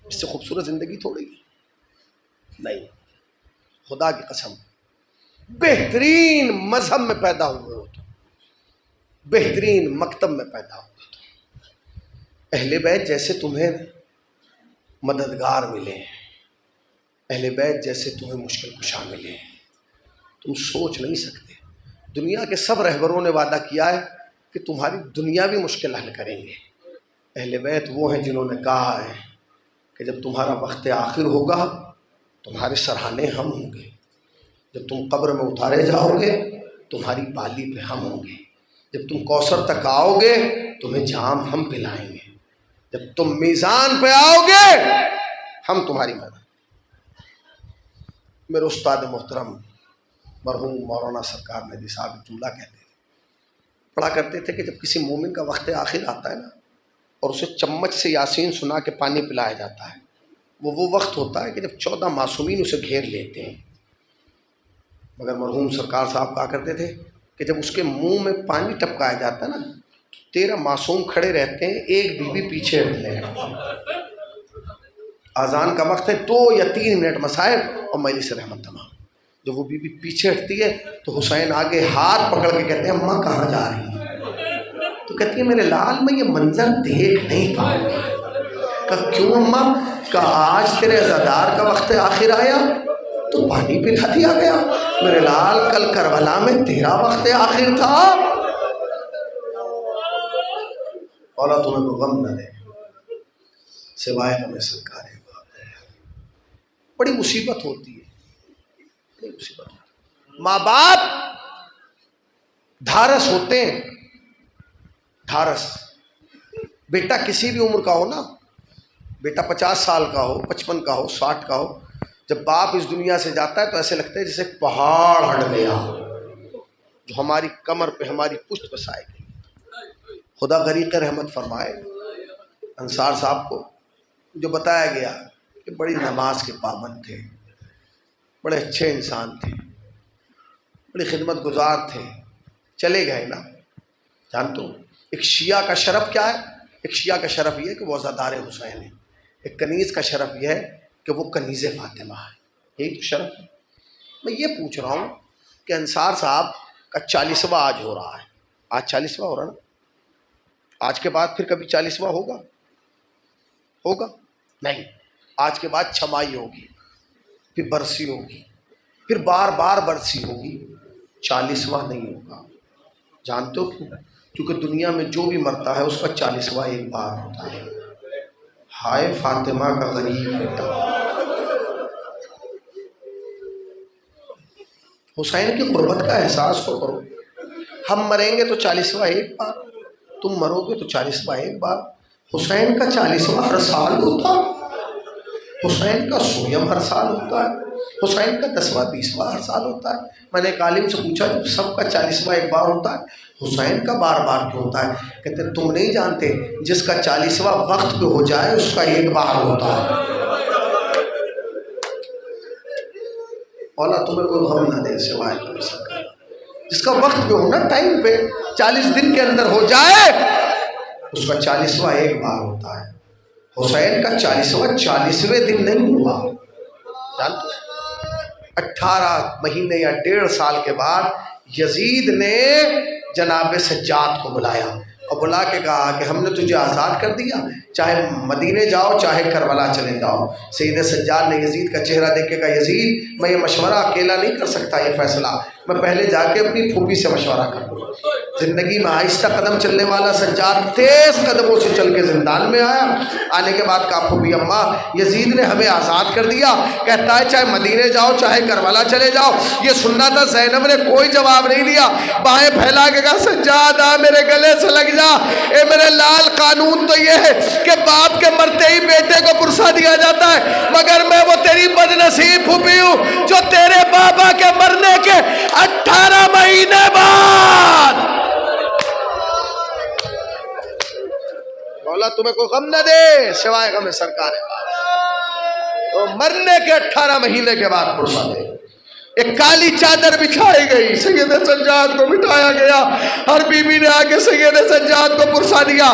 اس سے خوبصورت زندگی تھوڑی نہیں۔ خدا کی قسم بہترین مذہب میں پیدا ہوئے ہو تو، بہترین مکتب میں پیدا ہوئے تو، اہل بیت جیسے تمہیں مددگار ملے ہیں، اہل بیت جیسے تمہیں مشکل کشا ملے ہیں، تم سوچ نہیں سکتے۔ دنیا کے سب رہبروں نے وعدہ کیا ہے کہ تمہاری دنیاوی مشکل حل کریں گے، اہل بیت وہ ہیں جنہوں نے کہا ہے کہ جب تمہارا وقت آخر ہوگا تمہارے سرہانے ہم ہوں گے، جب تم قبر میں اتارے جاؤ گے تمہاری بالی پہ ہم ہوں گے، جب تم کوثر تک آؤ گے تمہیں جام ہم پلائیں گے، جب تم میزان پہ آؤ گے ہم تمہاری مدد۔ میرے استاد محترم مرحوم مولانا سرکار مہدی صاحب ایک جملہ کہتے تھے، پڑھا کرتے تھے کہ جب کسی مومن کا وقت آخر آتا ہے نا اور اسے چمچ سے یاسین سنا کے پانی پلایا جاتا ہے، وہ وقت ہوتا ہے کہ جب 14 معصومین اسے گھیر لیتے ہیں، مگر مرحوم سرکار صاحب کہا کرتے تھے کہ جب اس کے منہ میں پانی ٹپکایا جاتا ہے نا 13 معصوم کھڑے رہتے ہیں، ایک بیوی پیچھے ہٹنے لگتی ہے۔ اذان کا وقت ہے 2 یا 3 منٹ مصائب اور مجلس رحمت تمام، جب وہ بیوی پیچھے ہٹتی ہے تو حسین آگے ہاتھ پکڑ کے کہتے ہیں اماں کہاں جا رہی ہیں؟ تو کہتی ہے میرے لال میں یہ منظر دیکھ نہیں پاؤں گی۔ کہا کیوں اماں؟ کہا آج تیرے عزادار کا وقت آخر آیا تو پانی پلا دیا گیا، میرے لال کل کربلا میں تیرا وقت آخر تھا۔ مولا تمہیں کو غم نہ دے سوائے ہمیں سرکار باب۔ بڑی مصیبت ہوتی ہے، بڑی مصیبت ہوتی ہے۔ ماں باپ دھارس ہوتے ہیں، دھارس۔ بیٹا کسی بھی عمر کا ہو نا، بیٹا 50 سال کا ہو، 55 کا ہو، 60 کا ہو، جب باپ اس دنیا سے جاتا ہے تو ایسے لگتا ہے جیسے پہاڑ ہٹ گیا جو ہماری کمر پہ، ہماری پشت پہ سائے گی۔ خدا غریق رحمت فرمائے انصار صاحب کو، جو بتایا گیا کہ بڑی نماز کے پابند تھے، بڑے اچھے انسان تھے، بڑی خدمت گزار تھے، چلے گئے نا۔ جانتے ہو ایک شیعہ کا شرف کیا ہے؟ ایک شیعہ کا شرف یہ ہے کہ وہ عزادار حسین ہے۔ ایک کنیز کا شرف یہ ہے کہ وہ کنیز فاطمہ ہے۔ یہی تو شرف ہے۔ میں یہ پوچھ رہا ہوں کہ انصار صاحب کا 40واں آج ہو رہا ہے، آج 40واں ہو رہا ہے نا، آج کے بعد پھر کبھی 40واں ہوگا؟ ہوگا نہیں۔ آج کے بعد چھمائی ہوگی، پھر برسی ہوگی، پھر بار بار برسی ہوگی، 40واں نہیں ہوگا۔ جانتے ہو کیوں؟ کیونکہ دنیا میں جو بھی مرتا ہے اس کا 40واں ایک بار ہوتا ہے۔ ہائے فاطمہ کا غریب بیٹا، حسین کی قربت کا احساس تو کرو۔ ہم مریں گے تو 40واں ایک بار، تم مرو گے تو 40واں ایک بار۔ حسین کا 40واں ہر سال ہوتا ہے، حسین کا سویم ہر سال ہوتا ہے، حسین کا 10واں 20واں ہر سال ہوتا ہے۔ میں نے ایک عالم سے پوچھا جب سب کا 40واں ایک بار ہوتا ہے، حسین کا بار بار کیوں ہوتا ہے؟ کہتے ہیں تم نہیں جانتے، جس کا 40واں وقت پہ ہو جائے اس کا ایک بار ہوتا ہے۔ مولا تمہیں کوئی غم نہ دے سوائے تمہیں سرکار۔ جس کا وقت پہ ہونا، ٹائم پہ 40 دن کے اندر ہو جائے اس کا 40واں ایک بار ہوتا ہے۔ حسین کا 40واں 40ویں دن نہیں ہوا، جانتے 18 مہینے یا 1.5 سال کے بعد یزید نے جناب سجاد کو بلایا اور بلا کے کہا کہ ہم نے تجھے آزاد کر دیا، چاہے مدینے جاؤ چاہے کربلا چلے جاؤ۔ سید سجاد نے یزید کا چہرہ دیکھ کے کہا یزید میں یہ مشورہ اکیلا نہیں کر سکتا، یہ فیصلہ میں پہلے جا کے اپنی پھوپھی سے مشورہ کر لوں۔ زندگی میں آہستہ قدم چلنے والا سجاد تیز قدموں سے چل کے زندان میں آیا۔ آنے کے بعد کہا پھوپھی اماں یزید نے ہمیں آزاد کر دیا، کہتا ہے چاہے مدینے جاؤ چاہے کربلا چلے جاؤ۔ یہ سننا تھا، زینب نے کوئی جواب نہیں دیا، بائیں پھیلا کے کہا سجاد آ میرے گلے سے لگ جا۔ اے میرے لال قانون تو یہ ہے کہ باپ کے مرتے ہی بیٹے کو پرسا دیا جاتا ہے، مگر میں وہ تیری بد نصیب پھوپھی ہوں جو تیرے بابا کے مرنے کے 18 مہینے بعد۔ مولا تمہیں کوئی غم نہ دے سوائے غم سرکار تو مرنے کے 18 مہینے کے بعد پرسا دے۔ ایک کالی چادر بچھائی گئی، سید سجاد کو بٹھایا گیا، ہر بیوی نے آگے سید سجاد کو پرسا دیا۔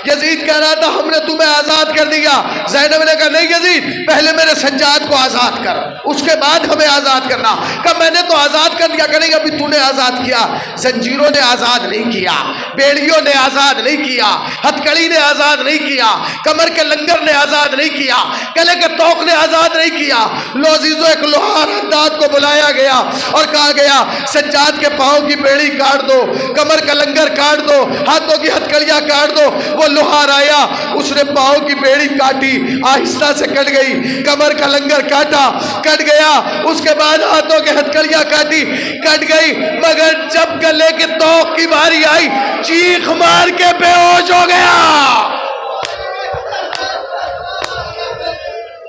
یزید کہہ رہا تھا ہم نے تمہیں آزاد کر دیا، زینب نے کہا نہیں یزید پہلے میرے سجاد کو آزاد کر اس کے بعد ہمیں آزاد کرنا۔ کہا میں نے تو آزاد کر دیا، کہ نہیں ابھی تو نے آزاد کیا، زنجیروں نے آزاد نہیں کیا، بیڑیوں نے آزاد نہیں کیا، ہتھکڑی نے آزاد نہیں کیا، کمر کے لنگر نے آزاد نہیں کیا، گلے کے توق نے آزاد نہیں کیا۔ لو عزیزو ایک لوہار حداد کو بلایا گیا اور کہا گیا سجاد کے پاؤں کی بیڑی کاٹ دو، کمر کا لنگر کاٹ دو، ہاتھوں کی ہتھکڑیاں کاٹ دو۔ وہ لوہار آیا، اس نے پاؤں کی بیڑی کاٹی، آہستہ سے کٹ گئی، کمر کا لنگر کاٹا کٹ گیا، اس کے بعد ہاتھوں کی ہتھکڑیاں کاٹی کٹ گئی، مگر جب گلے کے توق کی باری آئی چیخ مار کے بے ہوش ہو گیا۔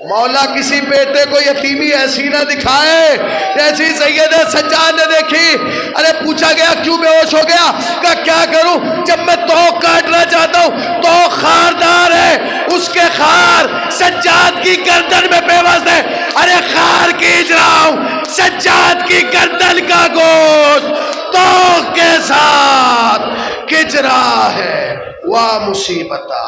مولا کسی بیٹے کو یتیمی ایسی نہ دکھائے جیسی سید سجاد نے دیکھی۔ ارے پوچھا گیا کیوں بے ہوش ہو گیا؟ کہا کیا کروں، جب میں توق کاٹنا چاہتا ہوں توق خاردار ہے، اس کے خار سجاد کی گردن میں پیوست ہے۔ ارے خار کھینچ رہا ہوں، سجاد کی گردن کا گوشت توق کے ساتھ کھینچ رہا ہے۔ واہ مصیبتہ